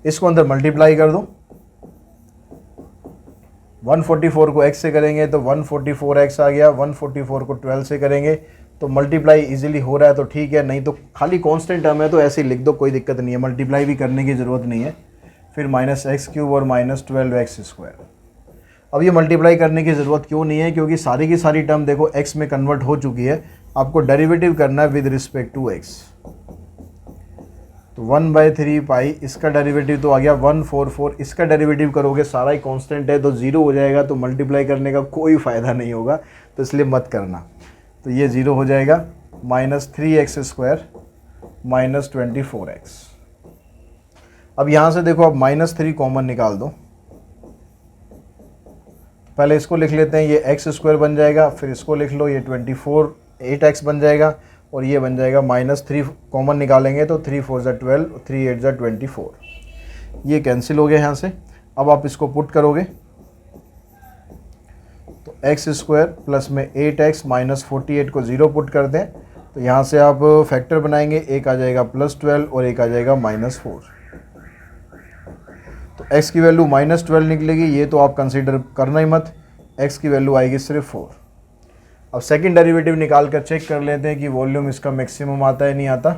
इसको अंदर मल्टीप्लाई कर दो, 144 को x से करेंगे तो 144x आ गया, 144 को 12 से करेंगे तो मल्टीप्लाई इजीली हो रहा है तो ठीक है, नहीं तो खाली कांस्टेंट टर्म है तो ऐसे ही लिख दो, कोई दिक्कत नहीं है, मल्टीप्लाई भी करने की ज़रूरत नहीं है। फिर माइनस एक्स क्यूब और माइनस 12x स्क्वायर। अब ये मल्टीप्लाई करने की ज़रूरत क्यों नहीं है, क्योंकि सारी की सारी टर्म देखो x में कन्वर्ट हो चुकी है, आपको डेरिवेटिव करना है विद रिस्पेक्ट टू x। तो 1/3 पाई, इसका डेरिवेटिव तो आ गया 144, इसका डेरिवेटिव करोगे सारा ही कांस्टेंट है तो ज़ीरो हो जाएगा, तो मल्टीप्लाई करने का कोई फ़ायदा नहीं होगा, तो इसलिए मत करना। तो ये ज़ीरो हो जाएगा, minus 3x square minus 24x। अब यहाँ से देखो आप माइनस 3 कॉमन निकाल दो, पहले इसको लिख लेते हैं, ये x स्क्वायर बन जाएगा, फिर इसको लिख लो, ये 24 8x बन जाएगा, और ये बन जाएगा माइनस 3 कॉमन निकालेंगे तो 3 4 ज़ा 12, 3 8 ज़ा 24, ये कैंसिल हो गया यहाँ से। अब आप इसको पुट करोगे तो एक्स स्क्वायर प्लस में 8x माइनस 48 को 0 पुट कर दें तो यहाँ से आप फैक्टर बनाएंगे, एक आ जाएगा प्लस 12 और एक आ जाएगा माइनस 4। तो x की वैल्यू माइनस 12 निकलेगी, ये तो आप कंसीडर करना ही मत, x की वैल्यू आएगी सिर्फ 4। अब सेकंड डेरिवेटिव निकाल कर चेक कर लेते हैं कि वॉल्यूम इसका मैक्सिमम आता है नहीं आता।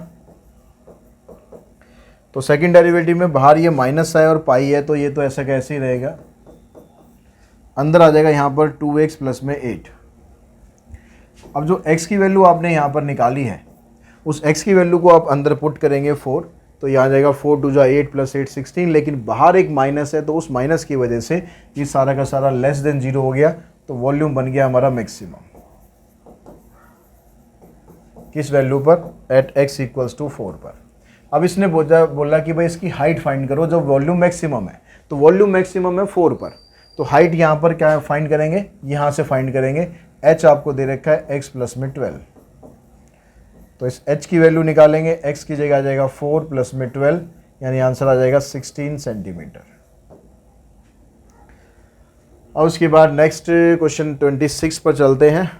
तो सेकंड डेरिवेटिव में बाहर ये माइनस है और पाई है, तो ये तो ऐसा कैसे ही रहेगा, अंदर आ जाएगा यहाँ पर 2x प्लस में 8। अब जो x की वैल्यू आपने यहाँ पर निकाली है उस x की वैल्यू को आप अंदर पुट करेंगे 4, तो ये आ जाएगा 4 2 जा 8 प्लस 8 16, लेकिन बाहर एक माइनस है तो उस माइनस की वजह से ये सारा का सारा लेस देन 0 हो गया, तो वॉल्यूम बन गया हमारा मैक्सिमम। किस वैल्यू पर, एट x इक्वल्स टू 4 पर। अब इसने बोला कि भाई इसकी हाइट फाइंड करो जब वॉल्यूम मैक्सिमम है, तो वॉल्यूम मैक्सिमम है 4 पर, तो हाइट यहाँ पर क्या फाइंड करेंगे, यहाँ से फाइंड करेंगे। h आपको दे रखा है x प्लस में 12, तो इस h की वैल्यू निकालेंगे, x की जगह आ जाएगा 4 प्लस में 12, यानी आंसर आ जाएगा 16 सेंटीमीटर। और उसके बाद नेक्स्ट क्वेश्चन 26 पर चलते हैं।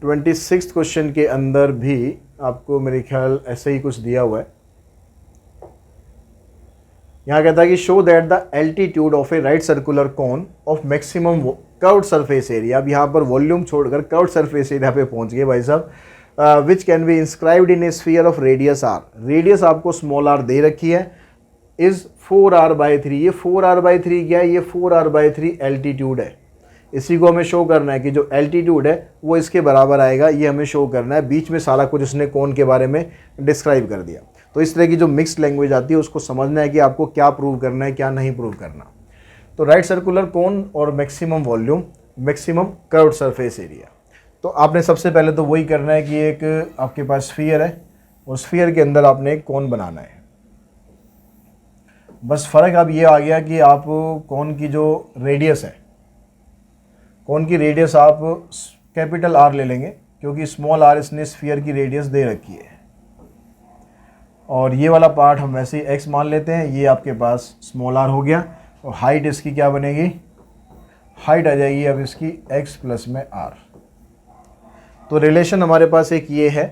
26 क्वेश्चन के अंदर भी आपको मेरे ख्याल ऐसे ही कुछ दिया हुआ है। यहाँ कहता है कि show that the altitude of A right circular cone of maximum curved surface area. अब यहाँ पर वॉल्यूम छोड़कर कर्व्ड सरफेस एरिया पे पहुँच गए भाई साहब। Which can be inscribed in a sphere of radius R. Radius आपको स्मॉल आर दे रखी है, इज़ 4r/3। ये 4r/3 क्या है? ये 4r/3 एल्टीट्यूड है। इसी को हमें शो करना है कि जो एल्टीट्यूड है वो इसके बराबर आएगा, ये हमें शो करना है। बीच में सारा कुछ इसने कोन के बारे में डिस्क्राइब कर दिया। तो इस तरह की जो मिक्स्ड लैंग्वेज आती है उसको समझना है कि आपको क्या प्रूव करना है, क्या नहीं प्रूव करना। तो राइट सर्कुलर कोन और maximum volume, maximum curved surface area. तो आपने सबसे पहले तो वही करना है कि एक आपके पास स्फीयर है और स्फीयर के अंदर आपने एक कोन बनाना है। बस फ़र्क अब ये आ गया कि आप कोन की जो रेडियस है, कोन की रेडियस आप कैपिटल R ले लेंगे क्योंकि स्मॉल r इसने स्फीयर की रेडियस दे रखी है। और ये वाला पार्ट हम वैसे ही x मान लेते हैं, ये आपके पास स्मॉल r हो गया। और हाइट इसकी क्या बनेगी? हाइट आ जाएगी अब इसकी x प्लस में r। तो रिलेशन हमारे पास एक ये है,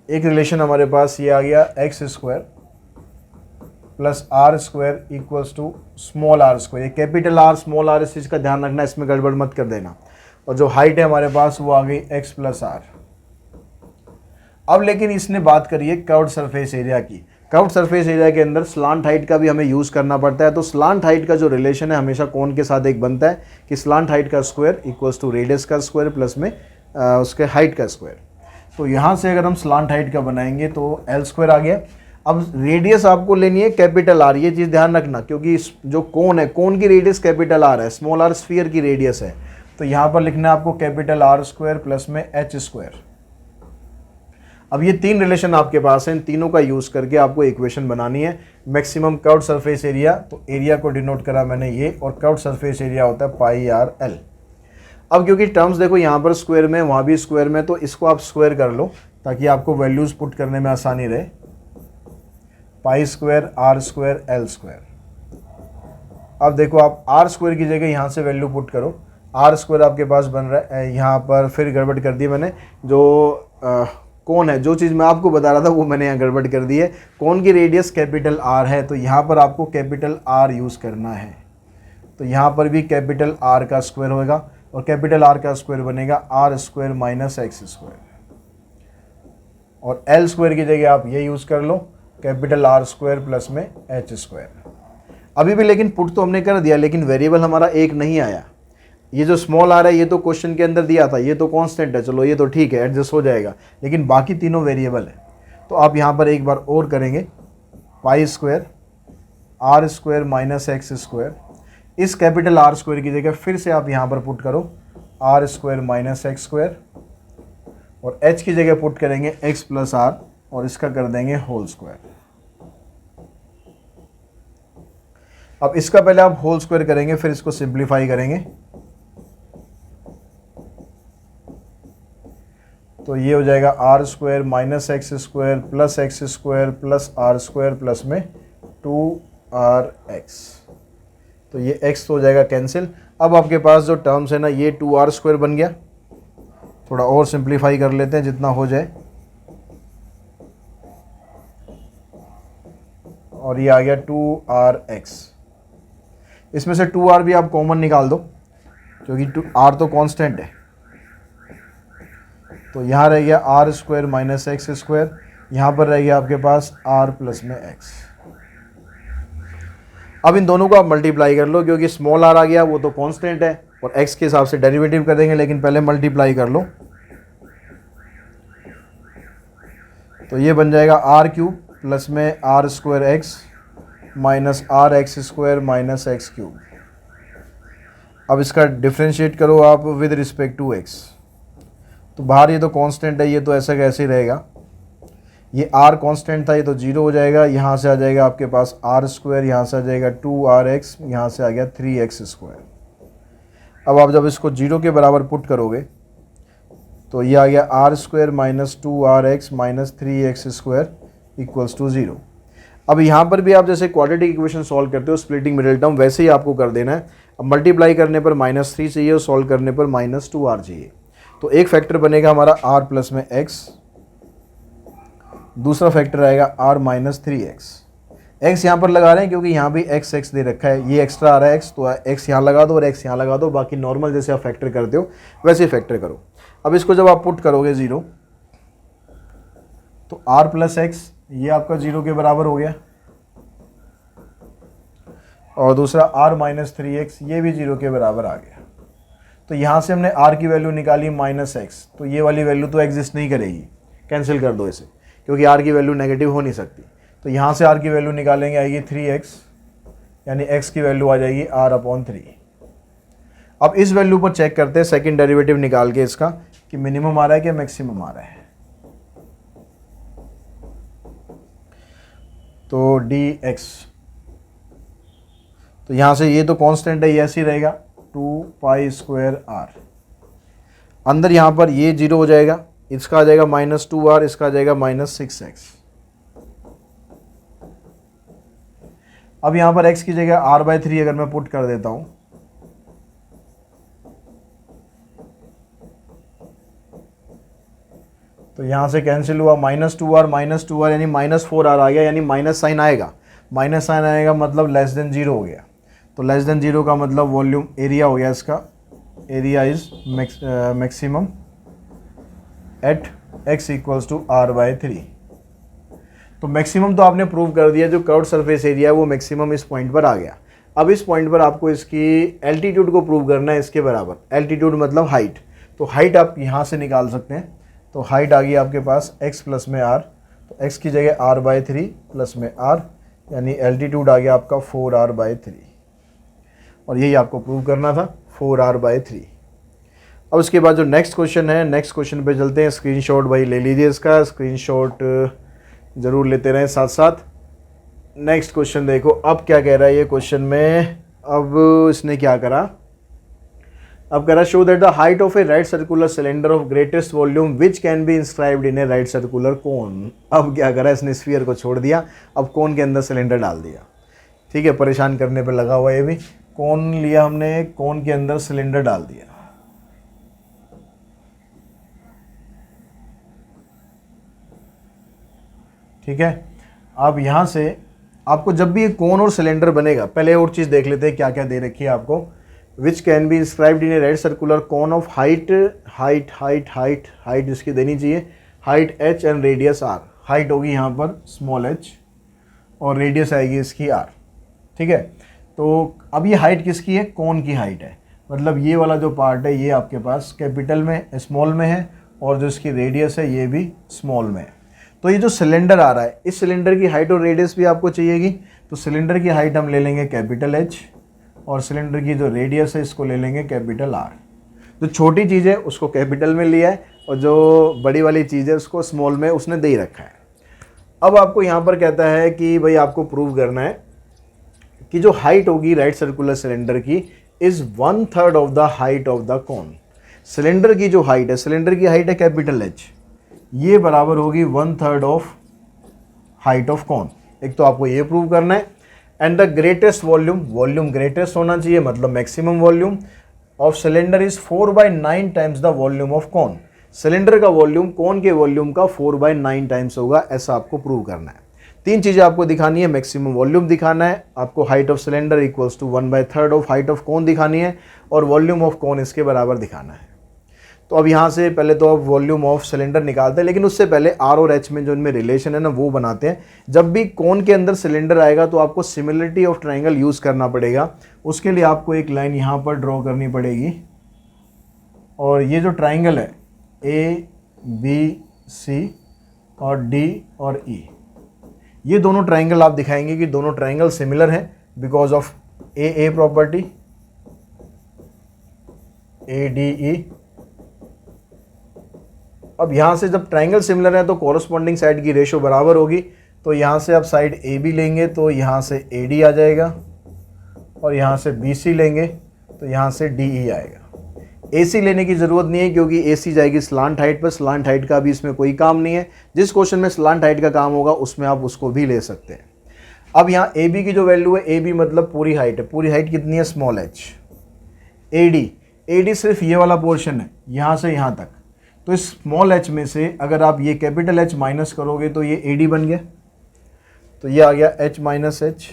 एक रिलेशन हमारे पास ये आ गया x² plus r² equals to small r²। ये कैपिटल R स्मॉल r, इस चीज़ का ध्यान रखना, इसमें गड़बड़ मत कर देना। और जो हाइट है हमारे पास वो आ गई x प्लस r। अब लेकिन इसने बात करी है कर्व्ड सरफेस एरिया की। कर्व्ड सरफेस एरिया के अंदर स्लांट हाइट का भी हमें यूज़ करना पड़ता है। तो स्लांट हाइट का जो रिलेशन है हमेशा कोन के साथ एक बनता है कि स्लांट हाइट का स्क्वायर इक्वल्स टू रेडियस का स्क्वायर प्लस में उसके हाइट का स्क्वायर। तो यहाँ से अगर हम स्लांट हाइट का बनाएंगे तो L² आ गया। अब रेडियस आपको लेनी है कैपिटल R, ये चीज़ ध्यान रखना क्योंकि जो कोन है, कोन की रेडियस कैपिटल R है, स्मॉल r स्फीयर की रेडियस है। तो यहाँ पर लिखना है आपको कैपिटल R² प्लस में h²। अब ये तीन रिलेशन आपके पास हैं, इन तीनों का यूज़ करके आपको इक्वेशन बनानी है मैक्सिमम कर्व्ड सरफेस एरिया। तो एरिया को डिनोट करा मैंने ये, और कर्व्ड सरफेस एरिया होता है πr/L। अब क्योंकि टर्म्स देखो यहाँ पर स्क्वायर में, वहाँ भी स्क्वायर में, तो इसको आप स्क्वायर कर लो ताकि आपको वैल्यूज़ पुट करने में आसानी रहे। π² r² L²। अब देखो आप r² की जगह यहाँ से वैल्यू पुट करो, r² आपके पास बन रहा है, यहाँ पर फिर गड़बड़ कर दी मैंने। जो कौन है, जो चीज़ मैं आपको बता रहा था वो मैंने यहाँ गड़बड़ कर दी है। कौन की रेडियस कैपिटल R है, तो यहाँ पर आपको कैपिटल R यूज़ करना है। तो यहाँ पर भी कैपिटल R का स्क्वायर होगा और कैपिटल R का स्क्वायर बनेगा r² माइनस x²। और L² की जगह आप ये यूज़ कर लो कैपिटल R² प्लस में h²। अभी भी लेकिन पुट तो हमने कर दिया, लेकिन वेरिएबल हमारा एक नहीं आया। ये जो स्मॉल r है ये तो क्वेश्चन के अंदर दिया था, ये तो कांस्टेंट है, चलो ये तो ठीक है, एडजस्ट हो जाएगा, लेकिन बाकी तीनों वेरिएबल है। तो आप यहाँ पर एक बार और करेंगे, π² r² माइनस x²। इस कैपिटल R² की जगह फिर से आप यहाँ पर पुट करो r² माइनस x², और h की जगह पुट करेंगे x प्लस r, और इसका कर देंगे होल स्क्वायर। अब इसका पहले आप होल स्क्वायर करेंगे, फिर इसको सिंप्लीफाई करेंगे। तो ये हो जाएगा r² minus x² plus x² plus r² plus में 2rx। तो ये x तो हो जाएगा कैंसिल। अब आपके पास जो टर्म्स है ना, ये 2r² बन गया। थोड़ा और सिंप्लीफाई कर लेते हैं जितना हो जाए, और ये आ गया 2rx। इसमें से 2r भी आप कॉमन निकाल दो क्योंकि r तो कांस्टेंट है। तो यहाँ रह गया r² माइनस x², यहाँ पर रह गया आपके पास r प्लस में x। अब इन दोनों को आप मल्टीप्लाई कर लो क्योंकि स्मॉल r आ गया, वो तो कांस्टेंट है, और x के हिसाब से डेरिवेटिव कर देंगे, लेकिन पहले मल्टीप्लाई कर लो। तो ये बन जाएगा r³ प्लस में r² x minus rx² minus x³। अब इसका डिफ्रेंशिएट करो आप विद रिस्पेक्ट टू x। तो बाहर ये तो कांस्टेंट है, ये तो ऐसा कैसे ही रहेगा। ये r कांस्टेंट था, ये तो 0 हो जाएगा। यहाँ से आ जाएगा आपके पास r², यहाँ से आ जाएगा 2rx, यहाँ से आ गया 3x²। अब आप जब इसको 0 के बराबर पुट करोगे तो ये आ गया r² minus 2rx minus 3x² equals to 0। अब यहाँ पर भी आप जैसे क्वाड्रेटिक इक्वेशन सॉल्व करते हो स्प्लिटिंग मिडिल टर्म, वैसे ही आपको कर देना है। अब मल्टीप्लाई करने पर -3 चाहिए और सॉल्व करने पर -2r चाहिए। तो एक फैक्टर बनेगा हमारा r प्लस में x, दूसरा फैक्टर आएगा r माइनस 3x। x यहाँ पर लगा रहे हैं क्योंकि यहाँ भी x दे रखा है, ये एक्स्ट्रा आ रहा है x, तो x यहाँ लगा दो और x यहाँ लगा दो। बाकी नॉर्मल जैसे आप फैक्टर करते हो वैसे ही फैक्टर करो। अब इसको जब आप पुट करोगे 0, तो r प्लस x ये आपका 0 के बराबर हो गया, और दूसरा r माइनस 3x, ये भी 0 के बराबर आ गया। तो यहाँ से हमने r की वैल्यू निकाली -x, तो ये वाली वैल्यू तो एग्जिस्ट नहीं करेगी, कैंसिल कर दो इसे, क्योंकि r की वैल्यू नेगेटिव हो नहीं सकती। तो यहाँ से r की वैल्यू निकालेंगे, आएगी 3x, यानी x की वैल्यू आ जाएगी r/3। अब इस वैल्यू पर चेक करते हैं सेकंड डेरिवेटिव निकाल के इसका कि मिनिमम आ रहा है कि मैक्सिमम आ रहा है। तो dx, तो यहाँ से ये तो कांस्टेंट है, ये ऐसे ही रहेगा 2π²r। अंदर यहाँ पर ये 0 हो जाएगा, इसका आ जाएगा -2r, इसका आ जाएगा -6x। अब यहाँ पर x की जगह r/3 अगर मैं पुट कर देता हूँ, तो यहाँ से कैंसिल हुआ, -2r यानी -4r आ गया, यानी माइनस साइन आएगा। माइनस साइन आएगा मतलब लेस देन 0 हो गया। तो लेस देन 0 का मतलब वॉल्यूम एरिया हो गया इसका, area is maximum at x = r/3। तो मैक्सिमम तो आपने प्रूव कर दिया, जो कर्व्ड सरफेस एरिया है वो मैक्सिमम इस पॉइंट पर आ गया। अब इस पॉइंट पर आपको इसकी एल्टीट्यूड को प्रूव करना है इसके बराबर। एल्टीट्यूड मतलब हाइट, तो हाइट आप यहाँ से निकाल सकते हैं। तो हाइट आ गई आपके पास x प्लस में r, तो x की जगह r/3 प्लस में r, यानी एल्टीट्यूड आ गया आपका 4r/3, और यही आपको प्रूव करना था, 4r/3। अब उसके बाद जो नेक्स्ट क्वेश्चन है, नेक्स्ट क्वेश्चन पे चलते हैं। स्क्रीनशॉट भाई ले लीजिए, इसका स्क्रीनशॉट ज़रूर लेते रहें साथ साथ। नेक्स्ट क्वेश्चन देखो, अब क्या कह रहा है ये क्वेश्चन में। अब इसने क्या करा, अब कह रहा show that the height of A right circular cylinder of greatest volume which can be inscribed in A right circular cone. अब क्या करा इसने, स्फीयर को छोड़ दिया, अब कोन के अंदर सिलेंडर डाल दिया। ठीक है, परेशान करने पे लगा हुआ ये भी। कोन लिया हमने, कोन के अंदर सिलेंडर डाल दिया। ठीक है, अब यहाँ से आपको जब भी ये कोन और सिलेंडर बनेगा, पहले और चीज़ देख लेते हैं क्या क्या दे रखी है आपको। विच can be inscribed in A right circular cone of height इसकी देनी चाहिए, height h and radius r। Height होगी यहाँ पर स्मॉल h और रेडियस आएगी इसकी r। ठीक है, तो अब ये हाइट किसकी है, कोन की हाइट है, मतलब ये वाला जो पार्ट है ये आपके पास कैपिटल में, स्मॉल में है, और जो इसकी रेडियस है ये भी स्मॉल में है। तो ये जो सिलेंडर आ रहा है, इस सिलेंडर की हाइट और रेडियस भी आपको चाहिएगी। तो सिलेंडर की हाइट हम ले लेंगे कैपिटल H, और सिलेंडर की जो रेडियस है इसको ले लेंगे कैपिटल R। जो छोटी चीज़ है उसको कैपिटल में लिया है, और जो बड़ी वाली चीज़ है उसको स्मॉल में उसने दे ही रखा है। अब आपको यहाँ पर कहता है कि भाई आपको प्रूव करना है कि जो हाइट होगी राइट सर्कुलर सिलेंडर की is 1/3 of the height of the cone. Cylinder की जो हाइट है, सिलेंडर की हाइट है कैपिटल H, ये बराबर होगी 1/3 ऑफ हाइट ऑफ कोन। एक तो आपको ये प्रूव करना है। And the greatest volume, volume greatest होना चाहिए, मतलब maximum volume of cylinder is 4/9 times the volume of cone. Cylinder का वॉल्यूम कोन के वॉल्यूम का 4/9 टाइम्स होगा, ऐसा आपको प्रूव करना है। तीन चीज़ें आपको दिखानी है, मैक्सिमम वॉल्यूम दिखाना है, आपको height of cylinder equals to 1/3 of height of cone दिखानी है, और वॉल्यूम ऑफ कोन इसके बराबर दिखाना है। तो अब यहाँ से पहले तो अब वॉल्यूम ऑफ सिलेंडर निकालते हैं, लेकिन उससे पहले R और H में जो इनमें रिलेशन है ना वो बनाते हैं। जब भी कोन के अंदर सिलेंडर आएगा तो आपको सिमिलरिटी ऑफ ट्रायंगल यूज़ करना पड़ेगा। उसके लिए आपको एक लाइन यहाँ पर ड्रॉ करनी पड़ेगी, और ये जो ट्रायंगल है ABC और D और E, ये दोनों ट्रायंगल आप दिखाएंगे कि दोनों ट्रायंगल सिमिलर हैं because of AA property, ADE। अब यहाँ से जब ट्रायंगल सिमिलर है तो कॉरस्पॉन्डिंग साइड की रेशो बराबर होगी। तो यहाँ से आप साइड AB लेंगे तो यहाँ से AD आ जाएगा, और यहाँ से BC लेंगे तो यहाँ से DE आएगा। AC लेने की ज़रूरत नहीं है क्योंकि AC जाएगी स्लांट हाइट पर, स्लांट हाइट का भी इसमें कोई काम नहीं है। जिस क्वेश्चन में स्लांट हाइट का काम होगा उसमें आप उसको भी ले सकते हैं। अब यहाँ AB की जो वैल्यू है, AB मतलब पूरी हाइट है, पूरी हाइट कितनी है स्मॉल h। AD सिर्फ ये वाला पोर्शन है यहाँ से यहाँ तक, तो इस स्मॉल h में से अगर आप ये कैपिटल H माइनस करोगे तो ये AD बन गया, तो ये आ गया H माइनस H।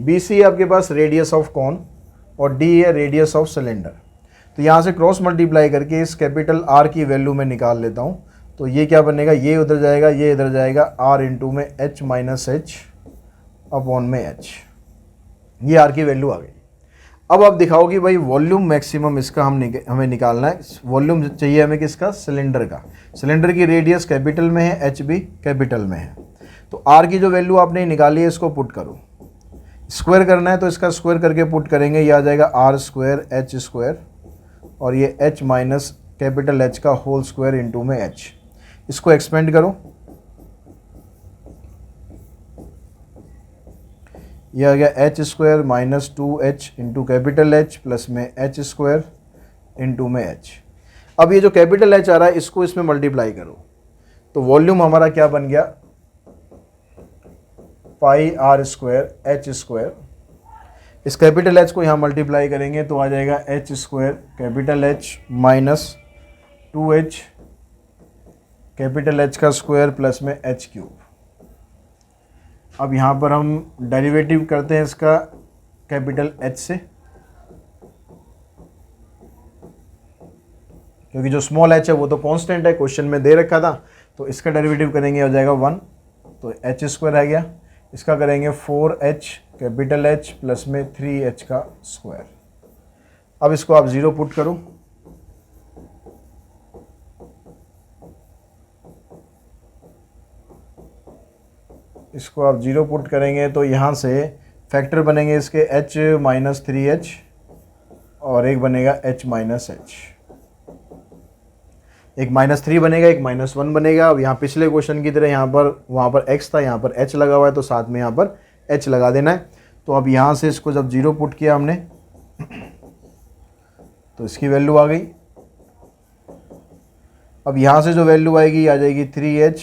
BC आपके पास रेडियस ऑफ कोन, और D है रेडियस ऑफ सिलेंडर। तो यहाँ से क्रॉस मल्टीप्लाई करके इस कैपिटल R की वैल्यू में निकाल लेता हूँ, तो ये क्या बनेगा, ये उधर जाएगा, ये इधर जाएगा, R इंटू में H माइनस H, अपॉन में एच, ये आर की वैल्यू आ गई। अब आप दिखाओ कि भाई वॉल्यूम मैक्सिमम इसका हमें निकालना है। वॉल्यूम चाहिए हमें किसका, सिलेंडर का। सिलेंडर की रेडियस कैपिटल में है, एच भी कैपिटल में है। तो आर की जो वैल्यू आपने निकाली है इसको पुट करो, स्क्वायर करना है तो इसका स्क्वायर करके पुट करेंगे, ये आ जाएगा आर स्क्वायर एच स्क्वायर और ये एच माइनस कैपिटल एच का होल स्क्वायर इंटू में एच। इसको एक्सपेंड करो, ये आ गया H square minus 2h into capital H plus में एच स्क्वायर इंटू में एच। अब ये जो कैपिटल एच आ रहा है इसको इसमें मल्टीप्लाई करो, तो वॉल्यूम हमारा क्या बन गया, पाई आर स्क्वायर एच स्क्वायर। इस कैपिटल एच को यहाँ मल्टीप्लाई करेंगे तो आ जाएगा H square capital H minus 2h capital H का स्क्वायर प्लस में एच क्यूब। अब यहाँ पर हम डेरिवेटिव करते हैं इसका कैपिटल एच से, क्योंकि जो स्मॉल एच है वो तो कांस्टेंट है, क्वेश्चन में दे रखा था, तो इसका डेरिवेटिव करेंगे हो जाएगा 1, तो एच स्क्वायर आ गया। इसका करेंगे 4h कैपिटल एच प्लस में 3h का स्क्वायर। अब इसको आप 0 पुट करो, इसको आप 0 पुट करेंगे तो यहाँ से फैक्टर बनेंगे इसके h माइनस 3h और एक बनेगा h माइनस h, एक -3 बनेगा, एक -1 बनेगा। अब यहाँ पिछले क्वेश्चन की तरह यहाँ पर वहाँ पर x था, यहाँ पर h लगा हुआ है, तो साथ में यहाँ पर h लगा देना है। तो अब यहाँ से इसको जब 0 पुट किया हमने तो इसकी वैल्यू आ गई। अब यहाँ से जो वैल्यू आएगी आ जाएगी 3h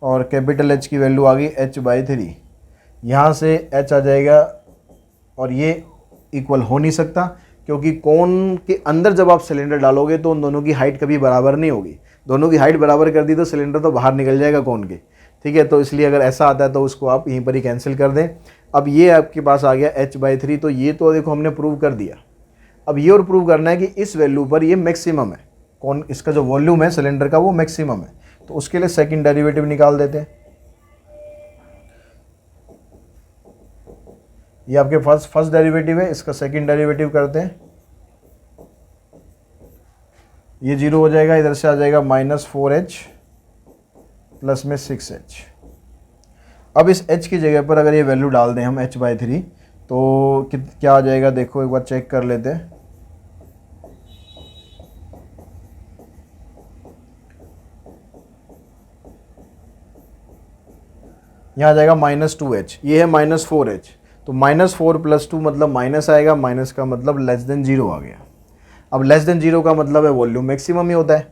और कैपिटल H की वैल्यू आ गई h/3। यहाँ से h आ जाएगा और ये इक्वल हो नहीं सकता, क्योंकि कोन के अंदर जब आप सिलेंडर डालोगे तो उन दोनों की हाइट कभी बराबर नहीं होगी। दोनों की हाइट बराबर कर दी तो सिलेंडर तो बाहर निकल जाएगा कोन के, ठीक है। तो इसलिए अगर ऐसा आता है तो उसको आप यहीं पर ही कैंसिल कर दें। अब ये आपके पास आ गया h/3, तो ये तो देखो हमने प्रूव कर दिया। अब ये और प्रूव करना है कि इस वैल्यू पर ये मैक्सिमम है, कौन इसका जो वॉल्यूम है सिलेंडर का वो मैक्सिमम है। तो उसके लिए सेकंड डेरिवेटिव निकाल देते हैं। ये आपके फर्स्ट डेरिवेटिव है, इसका सेकंड डेरिवेटिव करते हैं। ये 0 हो जाएगा, इधर से आ जाएगा -4h प्लस में 6h। अब इस h की जगह पर अगर ये वैल्यू डाल दें हम h/3 तो क्या आ जाएगा, देखो एक बार चेक कर लेते हैं। यहाँ आ जाएगा -2h, ये है -4h, तो -4 + 2 मतलब माइनस आएगा, माइनस का मतलब <0 आ गया। अब <0 का मतलब है वॉल्यूम मैक्सिमम ही होता है,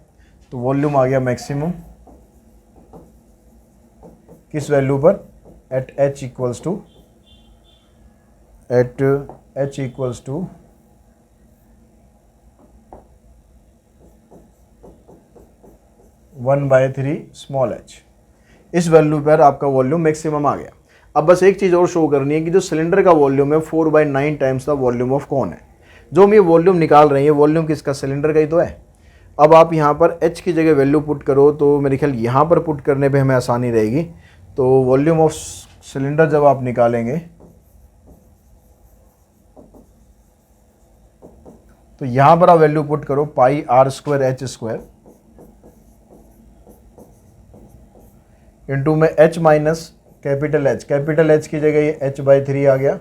तो वॉल्यूम आ गया मैक्सिमम किस वैल्यू पर, at h equals to 1/3 small h। इस वैल्यू पर आपका वॉल्यूम मैक्सिमम आ गया। अब बस एक चीज़ और शो करनी है कि जो सिलेंडर का वॉल्यूम है 4/9 टाइम्स द वॉल्यूम ऑफ कौन है। जो हम ये वॉल्यूम निकाल रहे हैं, ये वॉल्यूम किसका, सिलेंडर का ही तो है। अब आप यहाँ पर h की जगह वैल्यू पुट करो तो मेरे ख्याल यहाँ पर पुट करने पे हमें आसानी रहेगी। तो वॉल्यूम ऑफ सिलेंडर जब आप निकालेंगे तो यहाँ पर आप वैल्यू पुट करो पाई r square h square into में h माइनस कैपिटल H की जगह ये h/3 आ गया,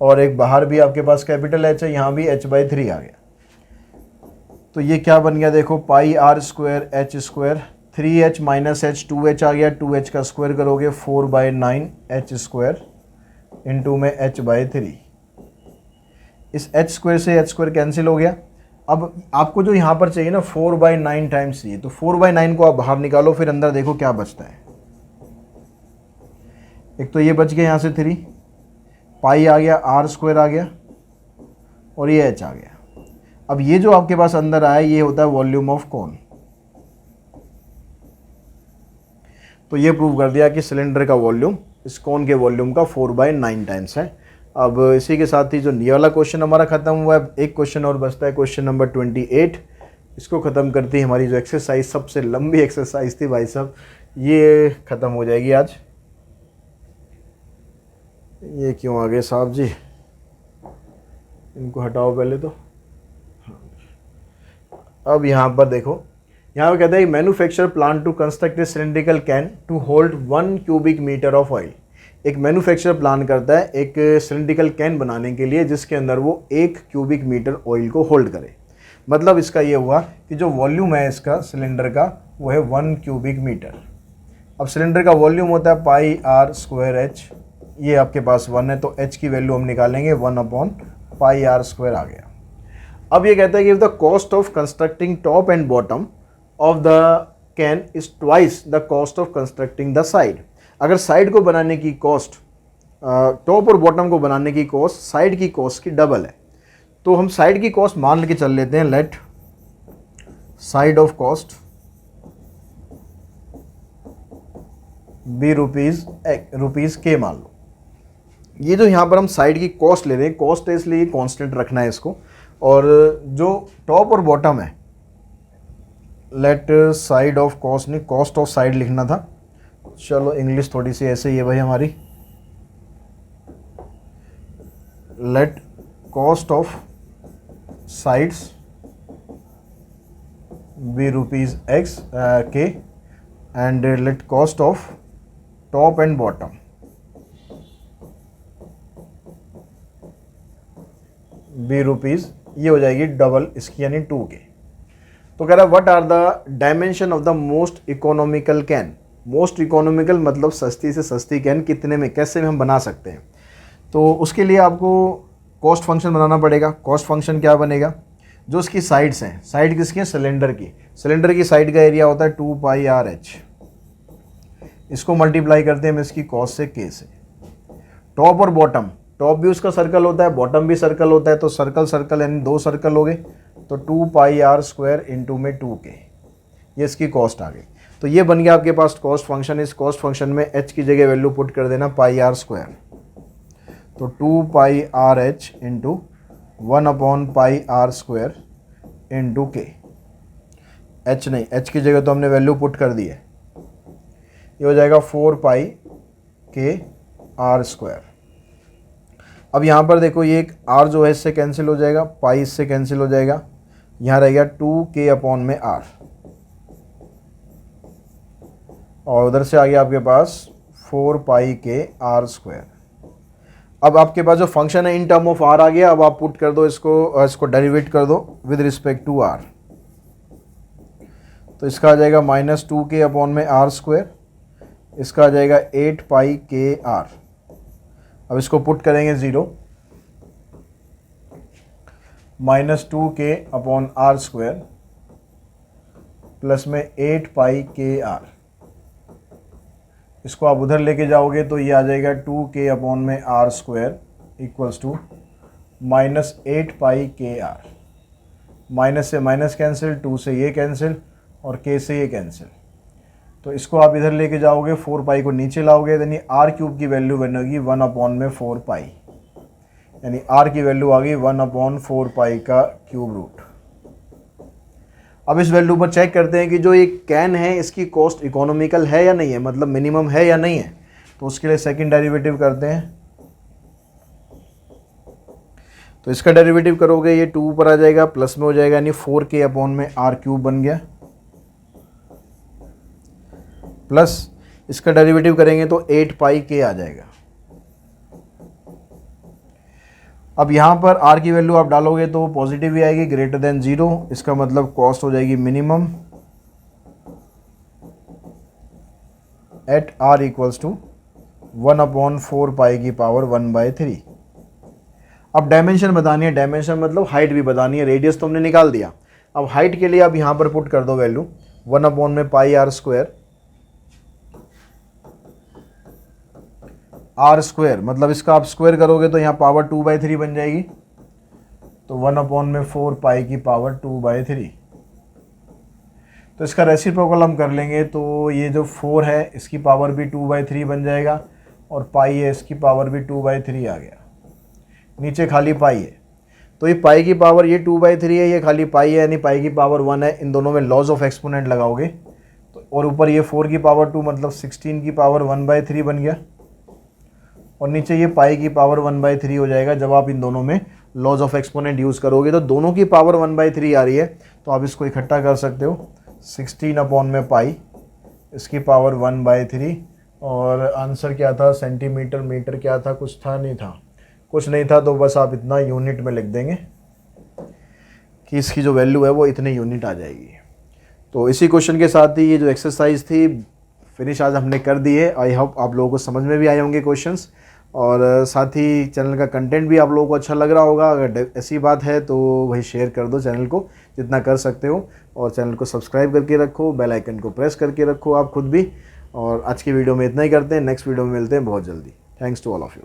और एक बाहर भी आपके पास कैपिटल H है, यहाँ भी h/3 आ गया। तो ये क्या बन गया, देखो पाई r square h square 3h minus h 2h आ गया, 2h का स्क्वायर करोगे 4/9 h स्क्वायर इंटू में h/3। इस h स्क्वायर से h स्क्वायर कैंसिल हो गया। अब आपको जो यहाँ पर चाहिए ना 4/9 टाइम्स चाहिए, तो 4/9 को आप बाहर निकालो, फिर अंदर देखो क्या बचता है। एक तो ये बच गया यहाँ से 3, पाई आ गया, r स्क्वायर आ गया और ये h आ गया। अब ये जो आपके पास अंदर आया ये होता है वॉल्यूम ऑफ कोन। तो ये प्रूव कर दिया कि सिलेंडर का वॉल्यूम इस कोन के वॉल्यूम का 4/9 टाइम्स है। अब इसी के साथ ही जो ये वाला क्वेश्चन हमारा खत्म हुआ है, एक क्वेश्चन और बचता है, क्वेश्चन नंबर 28। इसको ख़त्म करती है हमारी जो एक्सरसाइज, सबसे लंबी एक्सरसाइज थी भाई साहब, ये ख़त्म हो जाएगी आज। ये क्यों आ गए साहब जी, इनको हटाओ पहले तो। अब यहाँ पर देखो, यहाँ पे कहता है manufacture plan to construct a cylindrical can to hold 1 cubic metre of oil. एक मैन्युफैक्चर प्लान करता है एक सिलेंड्रिकल कैन बनाने के लिए जिसके अंदर वो 1 क्यूबिक मीटर ऑयल को होल्ड करे। मतलब इसका ये हुआ कि जो वॉल्यूम है इसका सिलेंडर का वो है 1 क्यूबिक मीटर। अब सिलेंडर का वॉल्यूम होता है पाई आर स्क्वायर एच, ये आपके पास 1 है तो एच की वैल्यू हम निकालेंगे 1/पाई आर स्क्वायर आ गया। अब ये कहता है कि the cost of constructing top and bottom of the can is twice the cost of constructing the side. अगर साइड को बनाने की कॉस्ट, टॉप और बॉटम को बनाने की कॉस्ट साइड की कॉस्ट की डबल है, तो हम साइड की कॉस्ट मान के चल लेते हैं। Let side of cost B rupees के मान लो। ये जो यहाँ पर हम साइड की कॉस्ट ले रहे हैं, कॉस्ट है इसलिए कांस्टेंट रखना है इसको, और जो टॉप और बॉटम है लेट साइड ऑफ कॉस्ट, नहीं कॉस्ट ऑफ साइड लिखना था, चलो इंग्लिश थोड़ी सी ऐसे ही है भाई हमारी। Let cost of sides be rupees x के and let cost of top and bottom be rupees, ये हो जाएगी डबल इसकी यानी 2 के। तो कह रहा है what are the dimension of the most economical can. Most economical मतलब सस्ती से सस्ती कैन कितने में, कैसे में हम बना सकते हैं। तो उसके लिए आपको कॉस्ट फंक्शन बनाना पड़ेगा। कॉस्ट फंक्शन क्या बनेगा, जो इसकी साइड्स हैं, साइड किसकी है सिलेंडर की, सिलेंडर की साइड का एरिया होता है 2πr/h, इसको मल्टीप्लाई करते हैं हम इसकी कॉस्ट से के से। टॉप और बॉटम, टॉप भी उसका सर्कल होता है बॉटम भी सर्कल होता है, तो सर्कल सर्कल यानी 2 सर्कल हो गए, तो 2πr² इंटू में 2k, ये इसकी कॉस्ट आ गई। तो ये बन गया आपके पास कॉस्ट फंक्शन। इस कॉस्ट फंक्शन में h की जगह वैल्यू पुट कर देना πr², तो 2πr/h इंटू 1/πr² इंटू के। h नहीं, h की जगह तो हमने वैल्यू पुट कर दी है, ये हो जाएगा 4πkr²। अब यहाँ पर देखो ये एक r जो है इससे कैंसिल हो जाएगा, पाई इससे कैंसिल हो जाएगा, यहाँ रहेगा 2k/r, और उधर से आ गया आपके पास 4πkr²। अब आपके पास जो फंक्शन है इन टर्म ऑफ r आ गया। अब आप पुट कर दो इसको डेरिवेट कर दो विद रिस्पेक्ट टू r, तो इसका आ जाएगा -2k/r², इसका आ जाएगा 8πkr। अब इसको पुट करेंगे 0, -2k/r² प्लस में 8πkr, इसको आप उधर लेके जाओगे तो ये आ जाएगा 2k/r² equals to -8πkr। Minus से माइनस कैंसिल, 2 से ये कैंसिल और k से ये कैंसिल, तो इसको आप इधर लेके जाओगे 4π को नीचे लाओगे, यानी r³ की वैल्यू बनेगी 1/4π, यानी r की वैल्यू आ गई 1/4π का क्यूब रूट। अब इस वैल्यू पर चेक करते हैं कि जो ये कैन है इसकी कॉस्ट इकोनॉमिकल है या नहीं है, मतलब मिनिमम है या नहीं है। तो उसके लिए सेकंड डेरिवेटिव करते हैं, तो इसका डेरिवेटिव करोगे ये 2 ऊपर आ जाएगा, प्लस में हो जाएगा, यानी 4k/r³ बन गया, प्लस इसका डेरिवेटिव करेंगे तो 8πk आ जाएगा। अब यहाँ पर r की वैल्यू आप डालोगे तो पॉजिटिव ही आएगी, ग्रेटर देन 0, इसका मतलब कॉस्ट हो जाएगी minimum at r equals to 1/4π की पावर 1/3। अब डायमेंशन बतानी है, डायमेंशन मतलब हाइट भी बतानी है। रेडियस तो हमने निकाल दिया, अब हाइट के लिए आप यहाँ पर पुट कर दो वैल्यू 1/πr², r², मतलब इसका आप स्क्वायर करोगे तो यहाँ पावर 2/3 बन जाएगी, तो 1/4π की पावर 2/3। तो इसका रेसिप्रोकल हम कर लेंगे, तो ये जो 4 है इसकी पावर भी 2/3 बन जाएगा, और पाई है इसकी पावर भी 2/3 आ गया, नीचे खाली पाई है, तो ये पाई की पावर ये 2/3 है, ये खाली पाई है यानी पाई की पावर 1 है। इन दोनों में लॉज ऑफ एक्सपोनेंट लगाओगे तो, और ऊपर ये 4 की पावर 2 मतलब 16 की पावर 1/3 बन गया, और नीचे ये पाई की पावर 1/3 हो जाएगा। जब आप इन दोनों में लॉज ऑफ एक्सपोनेंट यूज़ करोगे तो दोनों की पावर 1/3 आ रही है, तो आप इसको इकट्ठा कर सकते हो। 16 अपॉन में पाई, इसकी पावर 1/3, और आंसर क्या था, सेंटीमीटर, मीटर क्या था, कुछ था नहीं था, कुछ नहीं था, तो बस आप इतना यूनिट में लिख देंगे कि इसकी जो वैल्यू है वो इतने यूनिट आ जाएगी। तो इसी क्वेश्चन के साथ ही ये जो एक्सरसाइज थी फिनिश आज हमने कर दी है। आई होप आप लोगों को समझ में भी आए होंगे क्वेश्चंस, और साथ ही चैनल का कंटेंट भी आप लोगों को अच्छा लग रहा होगा। अगर ऐसी बात है तो वही शेयर कर दो चैनल को जितना कर सकते हो, और चैनल को सब्सक्राइब करके रखो, बेल आइकन को प्रेस करके रखो आप खुद भी। और आज की वीडियो में इतना ही करते हैं, नेक्स्ट वीडियो में मिलते हैं बहुत जल्दी। Thanks to all of you.